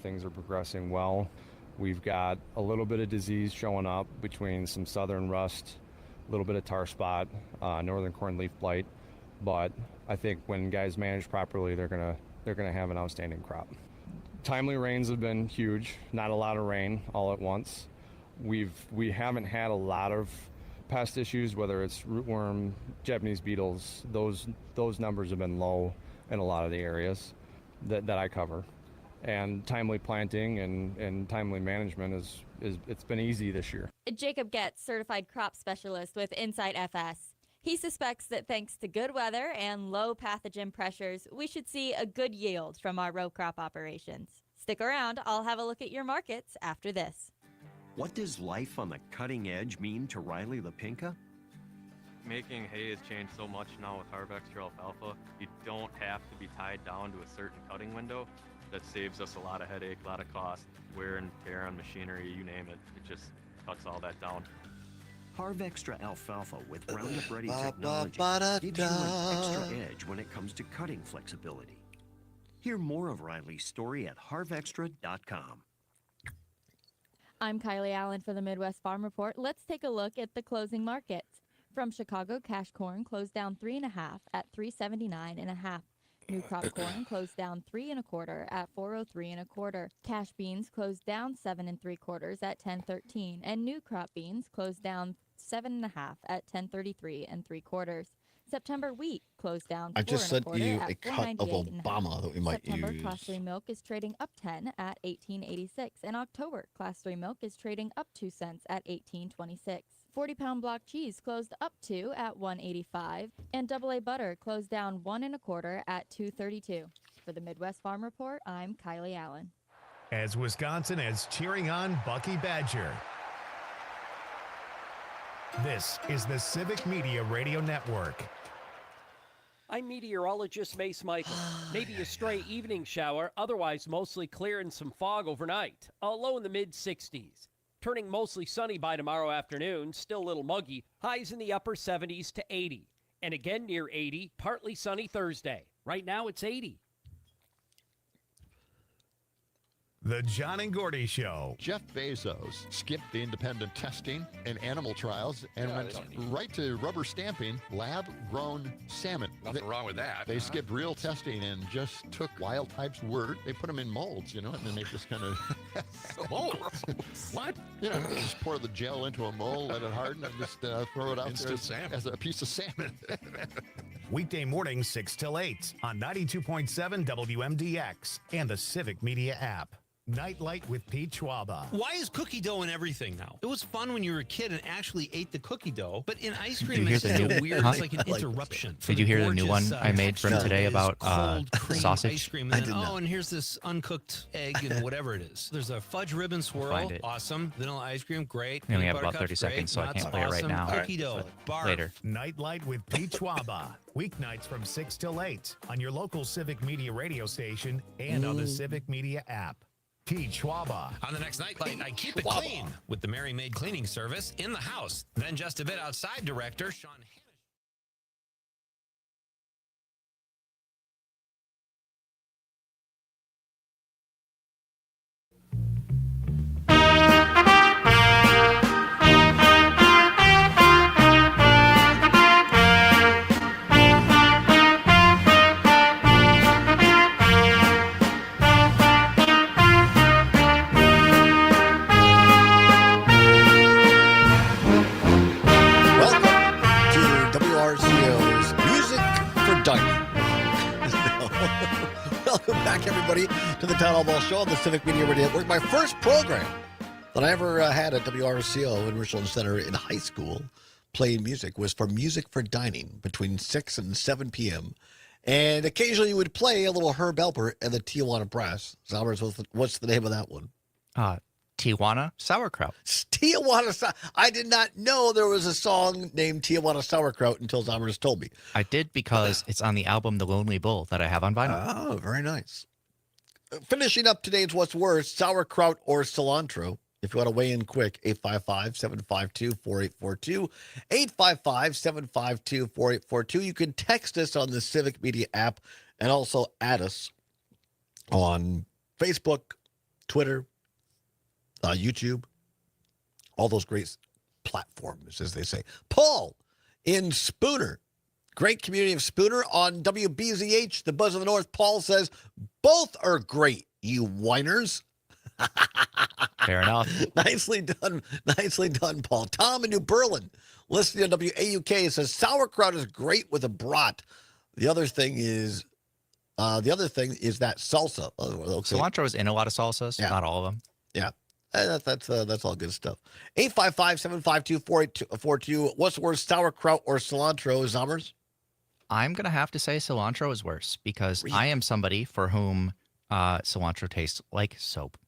Things are progressing well. We've got a little bit of disease showing up between some southern rust, a little bit of tar spot, northern corn leaf blight, but I think when guys manage properly, they're gonna have an outstanding crop. Timely rains have been huge. Not a lot of rain all at once. We haven't had a lot of pest issues, whether it's rootworm, Japanese beetles. Those numbers have been low in a lot of the areas that I cover. And timely planting and timely management it's been easy this year. Jacob Getz, certified crop specialist with Insight FS. He suspects that thanks to good weather and low pathogen pressures, we should see a good yield from our row crop operations. Stick around, I'll have a look at your markets after this. What does life on the cutting edge mean to Riley LaPinka? Making hay has changed so much now with Harv Extra Alfalfa. You don't have to be tied down to a certain cutting window. That saves us a lot of headache, a lot of cost, wear and tear on machinery, you name it. It just cuts all that down. Harv Extra Alfalfa with Roundup Ready technology gives you an extra edge when it comes to cutting flexibility. Hear more of Riley's story at harvextra.com. I'm Kylie Allen for the Midwest Farm Report. Let's take a look at the closing markets. From Chicago, cash corn closed down 3.5 at $3.79.5. New crop corn closed down 3 1/4 at $4.03 1/4. Cash beans closed down 7 3/4 at $10.13, and new crop beans closed down 7 1/2 at $10.33 3/4. September wheat closed down 4 I just sent 1/4 you at a cut of $4.98 1/2. Obama that we might September use. Class 3 milk is trading up 10 at $18.86, and October Class 3 milk is trading up 2 cents at $18.26. 40-pound block cheese closed up 2 at $1.85, and AA butter closed down 1 1/4 at $2.32. For the Midwest Farm Report, I'm Kylie Allen. As Wisconsin is cheering on Bucky Badger. This is the Civic Media Radio Network. I'm meteorologist Mace Michael. Maybe a stray evening shower, otherwise mostly clear and some fog overnight. A low in the mid-60s. Turning mostly sunny by tomorrow afternoon, still a little muggy. Highs in the upper 70s to 80. And again near 80, partly sunny Thursday. Right now it's 80. The John and Gordy Show. Jeff Bezos skipped the independent testing and animal trials and went right to rubber stamping lab-grown salmon. Nothing wrong with that. They skipped real testing and just took wild type's word. They put them in molds, and then they just kind of... Molds? What? Just pour the gel into a mold, let it harden, and just throw it out Instant there salmon. as a piece of salmon. Weekday mornings 6 till 8 on 92.7 WMDX and the Civic Media app. Nightlight with Pete Schwaba. Why is cookie dough in everything now? It was fun when you were a kid and actually ate the cookie dough, but in ice Did cream you hear it's the so new weird. huh? It's like an interruption. Did you hear the new one I made from today about cold cream sausage? ice cream, and then, and here's this uncooked egg and whatever it is. There's a fudge ribbon swirl, Find it. awesome. Vanilla ice cream, great. We only have Peanut about butter 30 cups, seconds, so I great. can't Nuts, play it right awesome. now. Cookie dough, barf. Later. Nightlight with Pete Schwaba. Weeknights from 6 till 8 on your local Civic Media radio station and on the Civic Media app. Pete Schwaba. On the next Nightlight, I keep it clean with the Mary Maid cleaning service in the house. Then just a bit outside director Sean Welcome back, everybody, to the Todd Allbaugh Show on the Civic Media Radio Network. My first program that I ever had at WRCO in Richland Center in high school playing music was for Music for Dining between 6 and 7 p.m. And occasionally you would play a little Herb Alpert and the Tijuana Brass. Zalmers, what's the name of that one? Tijuana Sauerkraut. Tijuana. I did not know there was a song named Tijuana Sauerkraut until Zalmers told me. I did because it's on the album The Lonely Bull that I have on vinyl. Oh, very nice. Finishing up today's What's Worse, sauerkraut or cilantro. If you want to weigh in quick, 855-752-4842, 855-752-4842. You can text us on the Civic Media app and also add us on Facebook, Twitter, YouTube, all those great platforms, as they say. Paul in Spooner, great community of Spooner on WBZH, the Buzz of the North. Paul says, both are great, you whiners. Fair enough. Nicely done, Paul. Tom in New Berlin, listening to WAUK, says sauerkraut is great with a brat. The other thing is that salsa. Okay. Cilantro is in a lot of salsas, not all of them. Yeah. That's all good stuff. 855-752-4842. What's worse, sauerkraut or cilantro, Zommers? I'm going to have to say cilantro is worse because I am somebody for whom cilantro tastes like soap.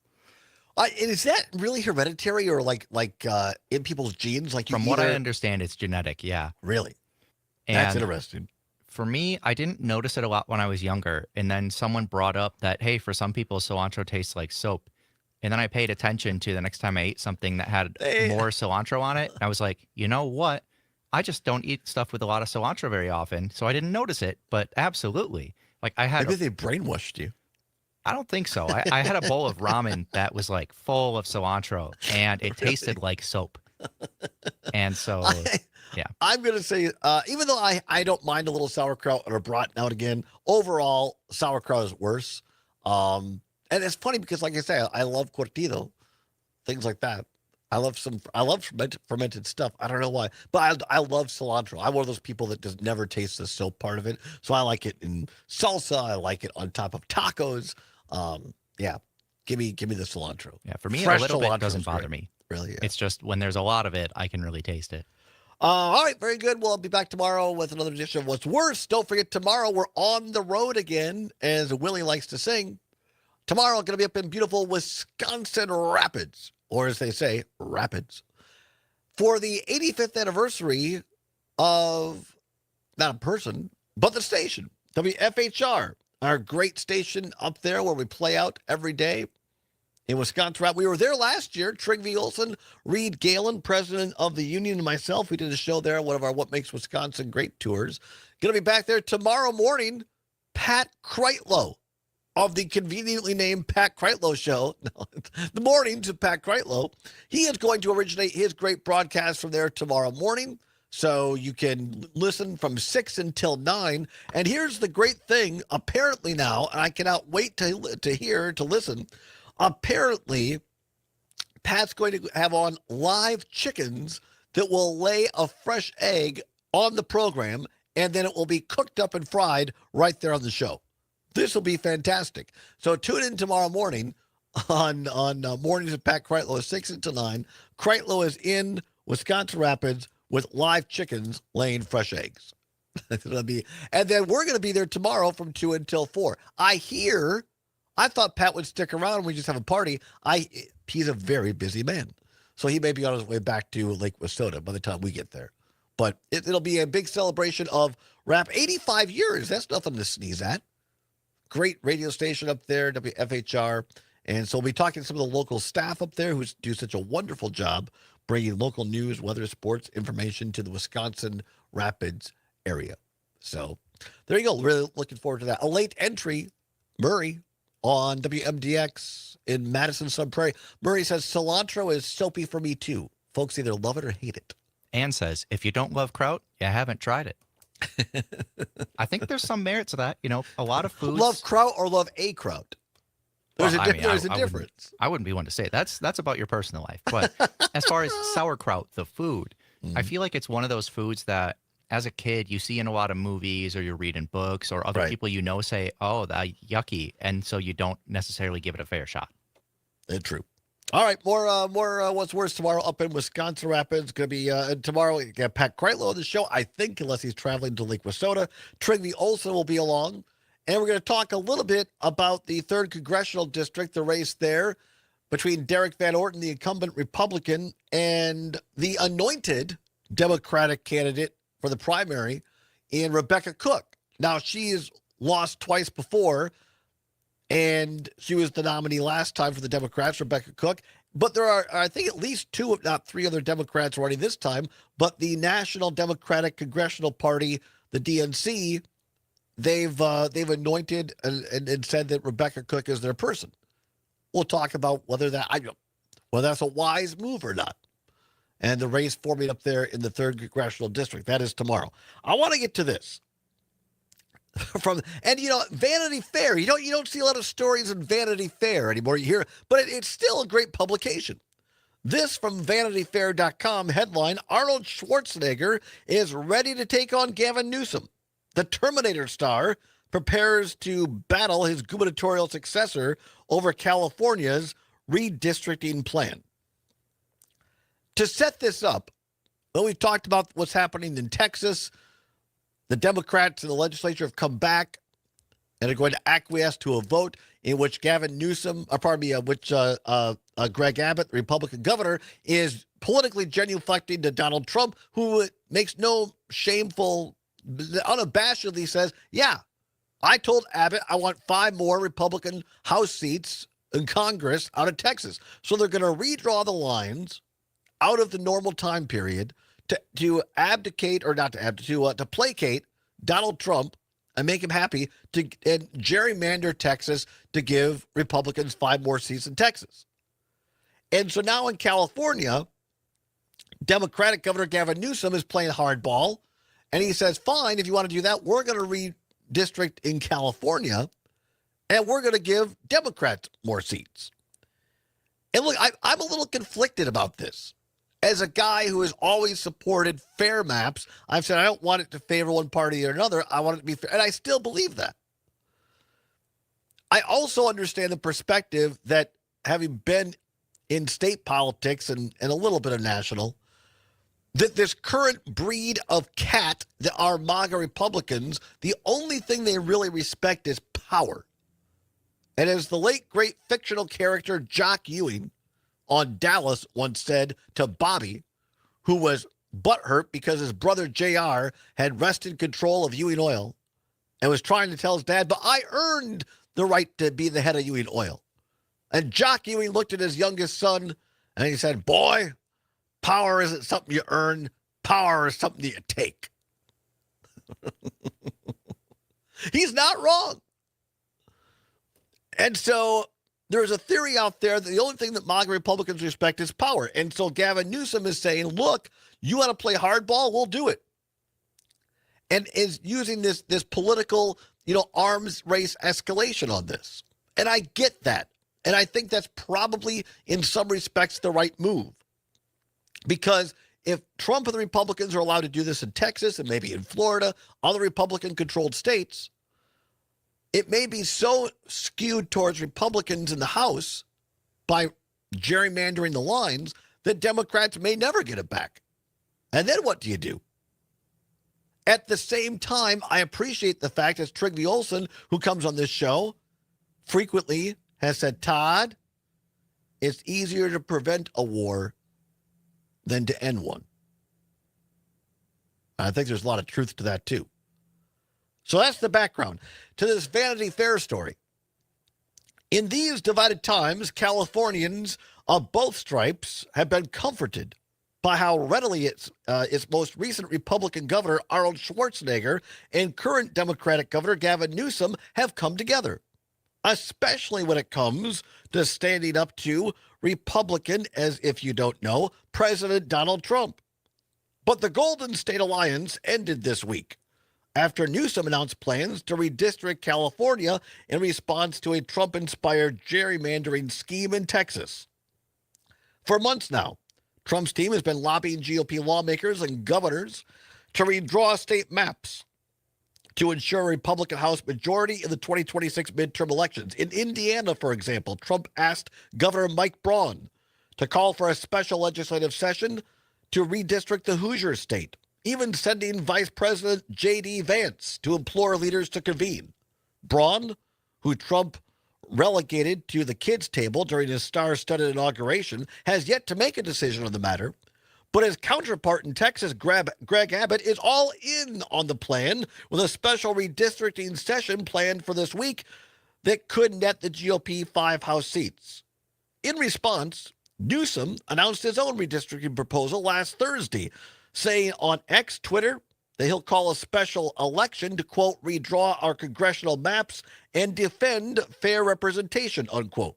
Is that really hereditary or like in people's genes? From what I understand, it's genetic, yeah. Really? And that's interesting. For me, I didn't notice it a lot when I was younger. And then someone brought up that, hey, for some people, cilantro tastes like soap. And then I paid attention to the next time I ate something that had more cilantro on it. And I was like, you know what? I just don't eat stuff with a lot of cilantro very often. So I didn't notice it, but absolutely. Like Maybe they brainwashed you. I don't think so. I had a bowl of ramen that was like full of cilantro and it tasted like soap. And so, yeah. I'm going to say, even though I don't mind a little sauerkraut or a brat now and again, overall, sauerkraut is worse. And it's funny because, like I say, I love curtido, things like that. I love fermented stuff. I don't know why, but I love cilantro. I'm one of those people that just never tastes the soap part of it. So I like it in salsa. I like it on top of tacos. Yeah, give me the cilantro. Yeah, for me, Fresh a little bit cilantro doesn't is bother great. me. Really, yeah. It's just when there's a lot of it, I can really taste it. All right, very good. We'll be back tomorrow with another edition of What's Worse. Don't forget, tomorrow we're on the road again, as Willie likes to sing. Tomorrow, going to be up in beautiful Wisconsin Rapids, or as they say, Rapids, for the 85th anniversary of, not a person, but the station, WFHR, our great station up there where we play out every day in Wisconsin. We were there last year. Trygve Olsen, Reed Galen, president of the union, and myself. We did a show there, one of our What Makes Wisconsin Great tours. Going to be back there tomorrow morning. Pat Kreitlow of the conveniently named Pat Kreitlow Show. No, the mornings of Pat Kreitlow. He is going to originate his great broadcast from there tomorrow morning. So you can listen from 6 until 9. And here's the great thing, apparently now, and I cannot wait to listen. Apparently, Pat's going to have on live chickens that will lay a fresh egg on the program, and then it will be cooked up and fried right there on the show. This will be fantastic. So tune in tomorrow morning on Mornings with Pat Kreitlow, 6 until 9. Kreitlow is in Wisconsin Rapids with live chickens laying fresh eggs. And then we're going to be there tomorrow from 2 until 4. I thought Pat would stick around and we just have a party. He's a very busy man. So he may be on his way back to Lake Wissota by the time we get there. But it'll be a big celebration of rap. 85 years. That's nothing to sneeze at. Great radio station up there, WFHR. And so we'll be talking to some of the local staff up there who do such a wonderful job bringing local news, weather, sports, information to the Wisconsin Rapids area. So there you go. Really looking forward to that. A late entry, Murray, on WMDX in Madison Sun Prairie. Murray says, cilantro is soapy for me too. Folks either love it or hate it. Ann says, if you don't love kraut, you haven't tried it. I think there's some merit to that. You know, a lot of foods. Love kraut or love a kraut? There's a difference. I wouldn't be one to say it. That's about your personal life. But as far as sauerkraut, the food, I feel like it's one of those foods that as a kid, you see in a lot of movies or you read in books or other people you know say, oh, that yucky. And so you don't necessarily give it a fair shot. True. All right, more What's Worse tomorrow up in Wisconsin Rapids. Going to be tomorrow, we got Pat Kreitlow on the show, I think, unless he's traveling to Lake Wissota. Trigby Olson will be along. And we're going to talk a little bit about the 3rd Congressional District, the race there between Derek Van Orton, the incumbent Republican, and the anointed Democratic candidate for the primary in Rebecca Cook. Now, she has lost twice before, and she was the nominee last time for the Democrats, Rebecca Cook. But there are, I think, at least 2, if not 3 other Democrats running this time. But the National Democratic Congressional Party, the DNC, they've anointed and said that Rebecca Cook is their person. We'll talk about whether that's a wise move or not. And the race forming up there in the 3rd Congressional District. That is tomorrow. I want to get to this. Vanity Fair. You don't see a lot of stories in Vanity Fair anymore. You hear, but it's still a great publication. This from VanityFair.com headline: Arnold Schwarzenegger is ready to take on Gavin Newsom. The Terminator star prepares to battle his gubernatorial successor over California's redistricting plan. To set this up, well, we've talked about what's happening in Texas. The Democrats in the legislature have come back and are going to acquiesce to a vote in which Greg Abbott, the Republican governor, is politically genuflecting to Donald Trump, who makes no shameful, unabashedly says, yeah, I told Abbott I want 5 more Republican House seats in Congress out of Texas. So they're going to redraw the lines out of the normal time period to abdicate, or not to abdicate, to placate Donald Trump and make him happy, and gerrymander Texas to give Republicans 5 more seats in Texas. And so now in California, Democratic Governor Gavin Newsom is playing hardball, and he says, fine, if you want to do that, we're going to redistrict in California, and we're going to give Democrats more seats. And look, I'm a little conflicted about this. As a guy who has always supported fair maps, I've said I don't want it to favor one party or another. I want it to be fair, and I still believe that. I also understand the perspective that, having been in state politics and a little bit of national, that this current breed of cat that are MAGA Republicans, the only thing they really respect is power. And as the late, great fictional character Jock Ewing on Dallas once said to Bobby, who was butthurt because his brother JR had wrested control of Ewing Oil and was trying to tell his dad, but I earned the right to be the head of Ewing Oil. And Jock Ewing looked at his youngest son and he said, boy, power isn't something you earn. Power is something you take. He's not wrong. And so there's a theory out there that the only thing that MAGA Republicans respect is power. And so Gavin Newsom is saying, look, you want to play hardball? We'll do it. And is using this political, arms race escalation on this. And I get that. And I think that's probably, in some respects, the right move. Because if Trump and the Republicans are allowed to do this in Texas and maybe in Florida, other Republican-controlled states, it may be so skewed towards Republicans in the House by gerrymandering the lines that Democrats may never get it back. And then what do you do? At the same time, I appreciate the fact that Trigby Olson, who comes on this show, frequently has said, Todd, it's easier to prevent a war than to end one. I think there's a lot of truth to that, too. So that's the background to this Vanity Fair story. In these divided times, Californians of both stripes have been comforted by how readily its most recent Republican governor, Arnold Schwarzenegger, and current Democratic governor, Gavin Newsom, have come together, especially when it comes to standing up to Republican, as if you don't know, President Donald Trump. But the Golden State Alliance ended this week after Newsom announced plans to redistrict California in response to a Trump-inspired gerrymandering scheme in Texas. For months now, Trump's team has been lobbying GOP lawmakers and governors to redraw state maps to ensure a Republican House majority in the 2026 midterm elections. In Indiana, for example, Trump asked Governor Mike Braun to call for a special legislative session to redistrict the Hoosier state, even sending Vice President J.D. Vance to implore leaders to convene. Braun, who Trump relegated to the kids' table during his star-studded inauguration, has yet to make a decision on the matter. But his counterpart in Texas, Greg Abbott, is all in on the plan with a special redistricting session planned for this week that could net the GOP 5 House seats. In response, Newsom announced his own redistricting proposal last Thursday, saying on X, Twitter, that he'll call a special election to, quote, redraw our congressional maps and defend fair representation, unquote.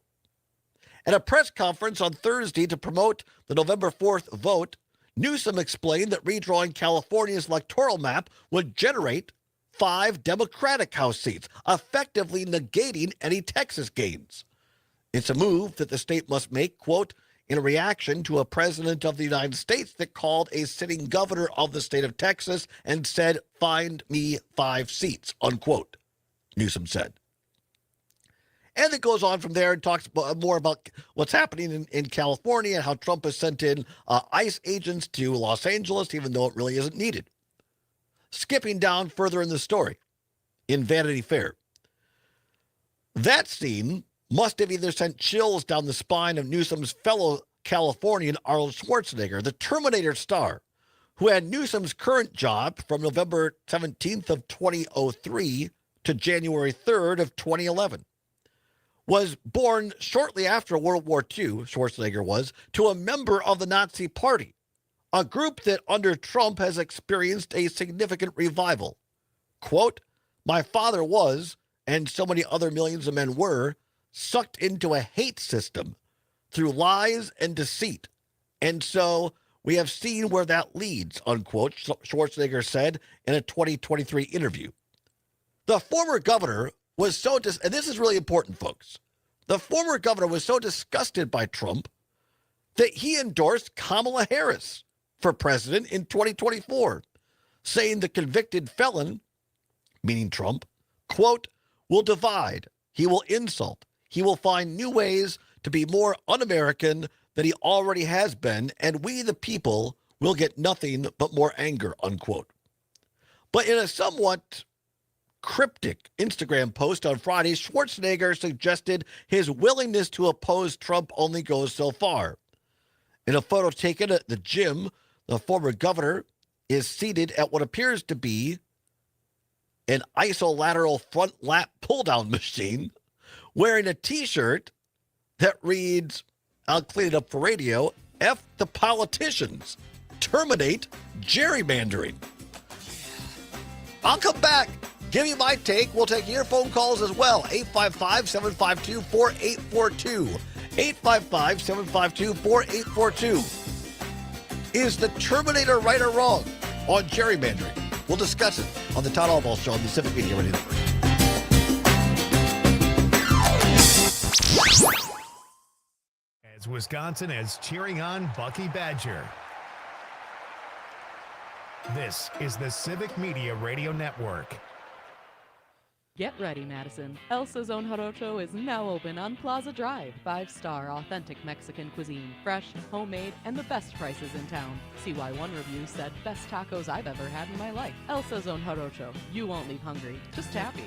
At a press conference on Thursday to promote the November 4th vote, Newsom explained that redrawing California's electoral map would generate 5 Democratic House seats, effectively negating any Texas gains. It's a move that the state must make, quote, in reaction to a president of the United States that called a sitting governor of the state of Texas and said, find me 5 seats, unquote, Newsom said. And it goes on from there and talks more about what's happening in California and how Trump has sent in ICE agents to Los Angeles, even though it really isn't needed. Skipping down further in the story, in Vanity Fair. That scene must have either sent chills down the spine of Newsom's fellow Californian Arnold Schwarzenegger, the Terminator star, who had Newsom's current job from November 17th of 2003 to January 3rd of 2011. Was born shortly after World War II, Schwarzenegger was, to a member of the Nazi Party, a group that under Trump has experienced a significant revival. Quote, my father was, and so many other millions of men were, sucked into a hate system through lies and deceit. And so we have seen where that leads, unquote, Schwarzenegger said in a 2023 interview. The former governor was so, and this is really important, folks. The former governor was so disgusted by Trump that he endorsed Kamala Harris for president in 2024, saying the convicted felon, meaning Trump, quote, will divide, he will insult, he will find new ways to be more un-American than he already has been, and we, the people, will get nothing but more anger, unquote. But in a somewhat cryptic Instagram post on Friday, Schwarzenegger suggested his willingness to oppose Trump only goes so far. In a photo taken at the gym, the former governor is seated at what appears to be an isolateral front lap pull-down machine, wearing a T-shirt that reads, I'll clean it up for radio, F the politicians, terminate gerrymandering. I'll come back. Give me my take. We'll take your phone calls as well. 855-752-4842. 855-752-4842. Is the Terminator right or wrong on gerrymandering? We'll discuss it on the Todd Allbaugh Show on the Civic Media Radio Network. As Wisconsin is cheering on Bucky Badger. This is the Civic Media Radio Network. Get ready, Madison. El Sazon Jarocho is now open on Plaza Drive. 5-star authentic Mexican cuisine, fresh, homemade, and the best prices in town. See why one review said, best tacos I've ever had in my life. El Sazon Jarocho. You won't leave hungry, just happy.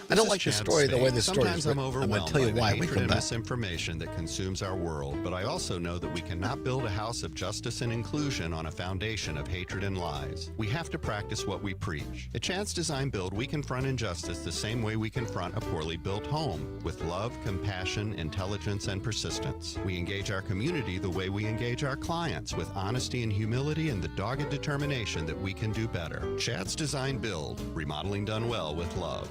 I don't like the story, the way the story is Sometimes I'm written. overwhelmed I'm going to tell you by why. the We hatred come and back. misinformation that consumes our world, but I also know that we cannot build a house of justice and inclusion on a foundation of hatred and lies. We have to practice what we preach. At Chance Design Build, we confront injustice the same way we confront a poorly built home, with love, compassion, intelligence, and persistence. We engage our community the way we engage our clients, with honesty and humility and the dogged determination that we can do better. Chance Design Build, remodeling done well with love.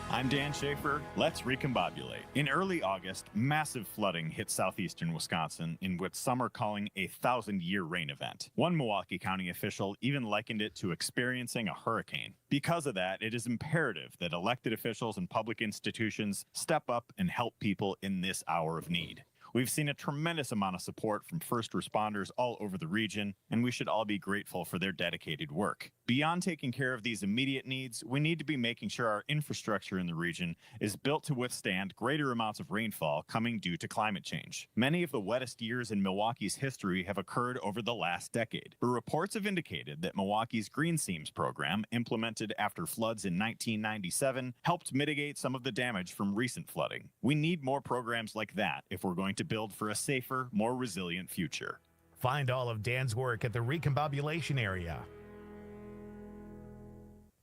I'm Dan Schaefer. Let's recombobulate. In early August, massive flooding hit southeastern Wisconsin in what some are calling a 1,000-year rain event. One Milwaukee County official even likened it to experiencing a hurricane. Because of that, it is imperative that elected officials and public institutions step up and help people in this hour of need. We've seen a tremendous amount of support from first responders all over the region, and we should all be grateful for their dedicated work. Beyond taking care of these immediate needs, we need to be making sure our infrastructure in the region is built to withstand greater amounts of rainfall coming due to climate change. Many of the wettest years in Milwaukee's history have occurred over the last decade, but reports have indicated that Milwaukee's Green Seams program, implemented after floods in 1997, helped mitigate some of the damage from recent flooding. We need more programs like that if we're going to build for a safer, more resilient future. Find all of Dan's work at the Recombobulation area.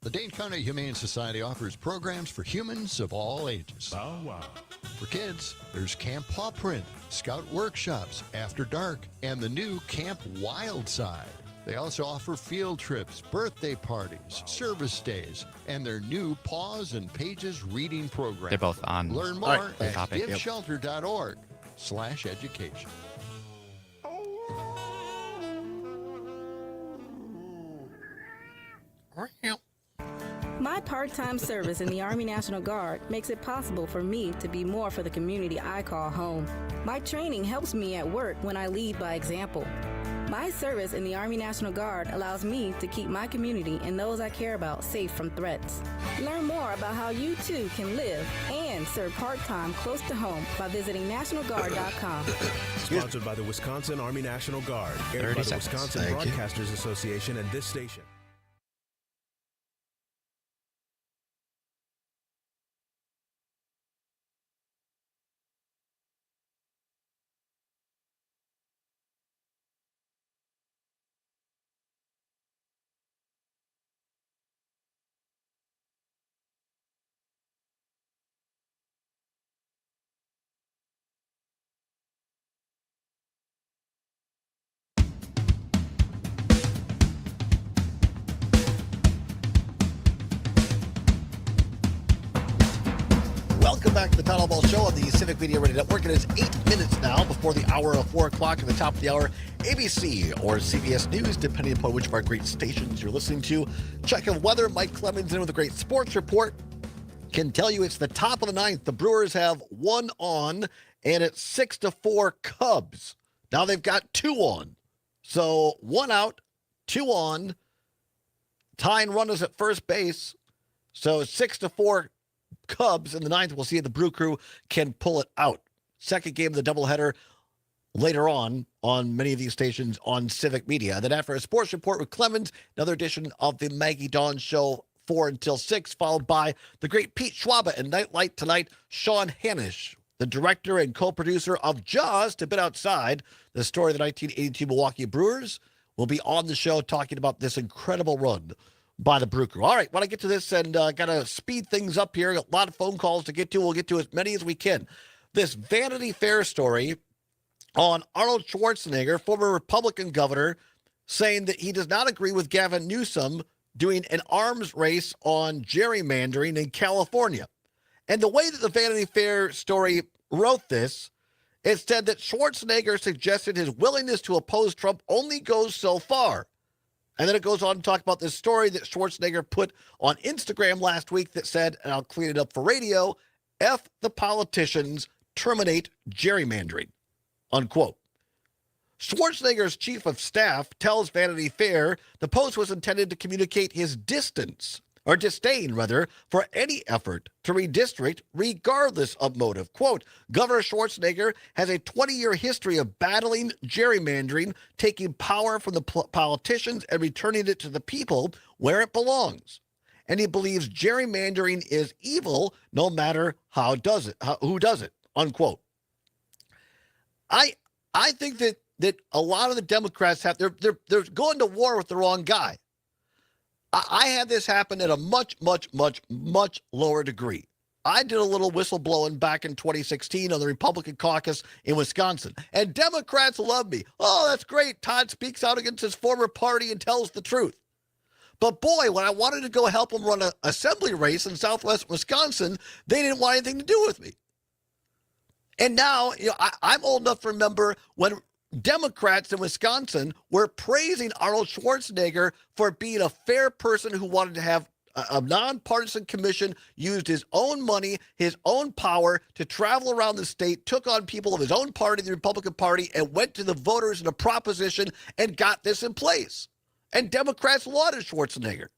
The Dane County Humane Society offers programs for humans of all ages. Oh, wow. For kids, there's Camp Paw Print, Scout Workshops, After Dark, and the new Camp Wild Side. They also offer field trips, birthday parties, service days, and their new Paws and Pages reading program. They're both on Learn more the at topic. giveshelter.org/education. My part-time service in the Army National Guard makes it possible for me to be more for the community I call home. My training helps me at work when I lead by example. My service in the Army National Guard allows me to keep my community and those I care about safe from threats. Learn more about how you too can live and serve part-time close to home by visiting NationalGuard.com. Sponsored by the Wisconsin Army National Guard, aired by the Wisconsin Broadcasters Association and this station. Welcome back to the Todd Allbaugh Show on the Civic Media Radio Network. It is 8 minutes now before the hour of 4 o'clock. At the top of the hour, ABC or CBS News, depending upon which of our great stations you're listening to. Check of weather. Mike Clemens in with a great sports report. Can tell you it's the top of the ninth. The Brewers have one on, and it's 6-4 Cubs. Now they've got two on. So one out, two on. Tying runners at first base. So 6-4 Cubs in the ninth. We'll see if the Brew Crew can pull it out. Second game of the doubleheader later on many of these stations on Civic Media. Then after a sports report with Clemens, another edition of the Maggie Dawn Show 4 until 6, followed by the great Pete Schwaba and Nightlight Tonight, Sean Hanisch, the director and co-producer of Jaws, to Bit Outside, the story of the 1982 Milwaukee Brewers, will be on the show talking about this incredible run by the Brew Crew. All right, when I get to this and got to speed things up here, a lot of phone calls to get to. We'll get to as many as we can. This Vanity Fair story on Arnold Schwarzenegger, former Republican governor, saying that he does not agree with Gavin Newsom doing an arms race on gerrymandering in California. And the way that the Vanity Fair story wrote this, it said that Schwarzenegger suggested his willingness to oppose Trump only goes so far. And then it goes on to talk about this story that Schwarzenegger put on Instagram last week that said, and I'll clean it up for radio, F the politicians, terminate gerrymandering, unquote. Schwarzenegger's chief of staff tells Vanity Fair the post was intended to communicate his disdain, for any effort to redistrict regardless of motive. Quote, Governor Schwarzenegger has a 20-year history of battling gerrymandering, taking power from the politicians and returning it to the people where it belongs. And he believes gerrymandering is evil no matter who does it, unquote. I think that a lot of the Democrats they're going to war with the wrong guy. I had this happen at a much, much, much, much lower degree. I did a little whistleblowing back in 2016 on the Republican caucus in Wisconsin, and Democrats love me. Oh, that's great. Todd speaks out against his former party and tells the truth. But boy, when I wanted to go help him run an assembly race in southwest Wisconsin, they didn't want anything to do with me. And now, I'm old enough to remember when Democrats in Wisconsin were praising Arnold Schwarzenegger for being a fair person who wanted to have A nonpartisan commission used his own money, his own power to travel around the state, took on people of his own party, the Republican Party, and went to the voters in a proposition and got this in place. And Democrats lauded Schwarzenegger.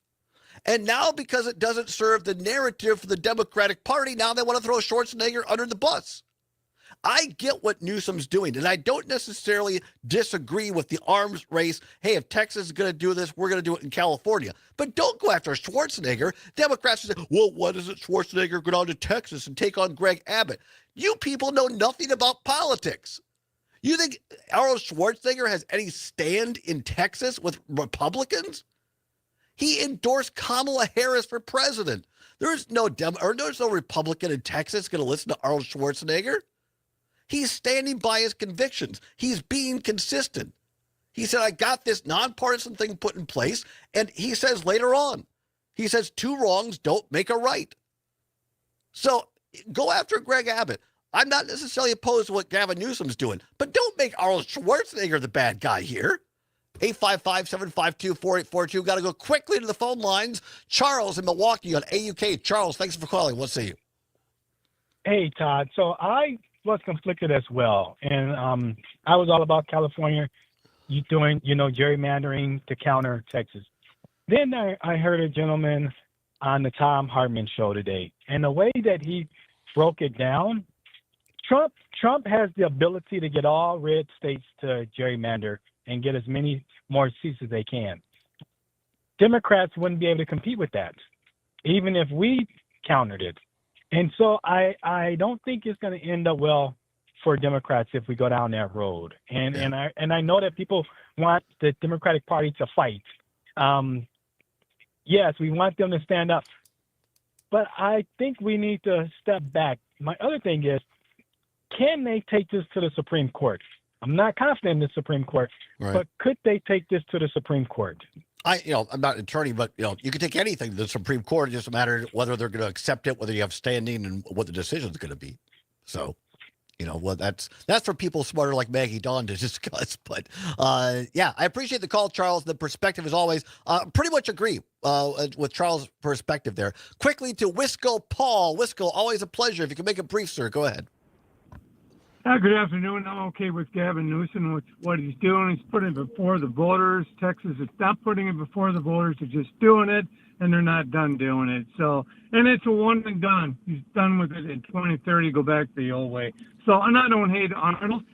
And now, because it doesn't serve the narrative for the Democratic Party, now they want to throw Schwarzenegger under the bus. I get what Newsom's doing, and I don't necessarily disagree with the arms race. Hey, if Texas is going to do this, we're going to do it in California. But don't go after Schwarzenegger. Democrats say, well, why doesn't Schwarzenegger go down to Texas and take on Greg Abbott? You people know nothing about politics. You think Arnold Schwarzenegger has any stand in Texas with Republicans? He endorsed Kamala Harris for president. There's no Republican in Texas going to listen to Arnold Schwarzenegger. He's standing by his convictions. He's being consistent. He said, I got this nonpartisan thing put in place. And he says later on, he says, 2 wrongs don't make a right. So go after Greg Abbott. I'm not necessarily opposed to what Gavin Newsom's doing, but don't make Arnold Schwarzenegger the bad guy here. 855-752-4842. Got to go quickly to the phone lines. Charles in Milwaukee on AUK. Charles, thanks for calling. We'll see you. Hey, Todd. So I was conflicted as well. And I was all about California doing, gerrymandering to counter Texas. Then I heard a gentleman on the Tom Hartman show today. And the way that he broke it down, Trump has the ability to get all red states to gerrymander and get as many more seats as they can. Democrats wouldn't be able to compete with that, even if we countered it. And so I don't think it's going to end up well for Democrats if we go down that road. And I know that people want the Democratic Party to fight. Yes, we want them to stand up. But I think we need to step back. My other thing is, can they take this to the Supreme Court? I'm not confident in the Supreme Court, but could they take this to the Supreme Court? I'm not an attorney, but you can take anything to the Supreme Court. It just matters whether they're going to accept it, whether you have standing, and what the decision is going to be. So, well, that's for people smarter like Maggie Dawn to discuss. But yeah, I appreciate the call, Charles. The perspective, as always, pretty much agree with Charles' perspective there. Quickly to Wisco Paul. Wisco, always a pleasure. If you can make it brief, sir, go ahead. Good afternoon. I'm okay with Gavin Newsom with what he's doing. He's putting it before the voters. Texas is not putting it before the voters. They're just doing it, and they're not done doing it. So, and it's a one and done. He's done with it in 2030. Go back the old way. So, and I don't hate Arnold.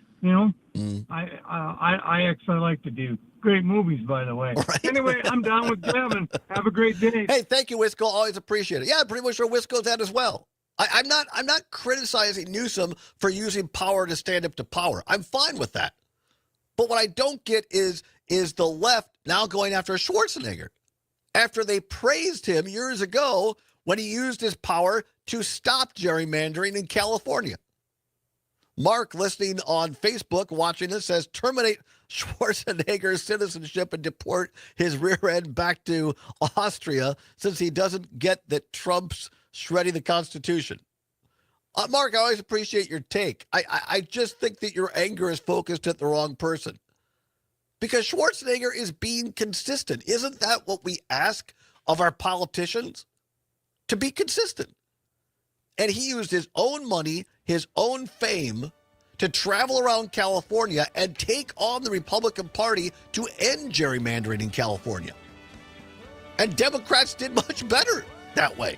I actually like to do great movies, by the way. Right. Anyway, I'm down with Gavin. Have a great day. Hey, thank you, Wisco. Always appreciate it. Yeah, pretty much sure Wisco's that as well. I'm not criticizing Newsom for using power to stand up to power. I'm fine with that. But what I don't get is the left now going after Schwarzenegger after they praised him years ago when he used his power to stop gerrymandering in California. Mark, listening on Facebook, watching this, says terminate Schwarzenegger's citizenship and deport his rear end back to Austria since he doesn't get that Trump's shredding the Constitution. Mark, I always appreciate your take. I just think that your anger is focused at the wrong person. Because Schwarzenegger is being consistent. Isn't that what we ask of our politicians? To be consistent. And he used his own money, his own fame, to travel around California and take on the Republican Party to end gerrymandering in California. And Democrats did much better that way.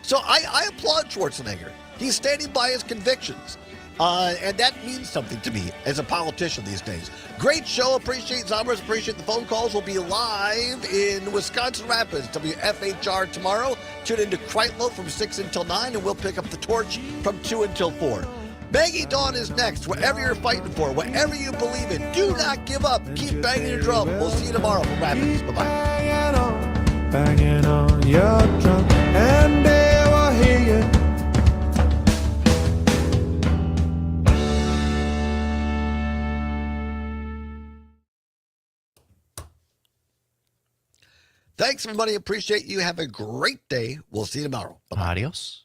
So I applaud Schwarzenegger. He's standing by his convictions. And that means something to me as a politician these days. Great show. Appreciate Zombers. Appreciate the phone calls. We'll be live in Wisconsin Rapids, WFHR tomorrow. Tune into Kreitlow from 6 until 9, and we'll pick up the torch from 2 until 4. Maggie Dawn is next. Whatever you're fighting for, whatever you believe in, do not give up. Keep banging your drum. We'll see you tomorrow from Rapids. Bye-bye. Banging on your drum, and they will hear you. Thanks, everybody. Appreciate you. Have a great day. We'll see you tomorrow. Bye-bye. Adios.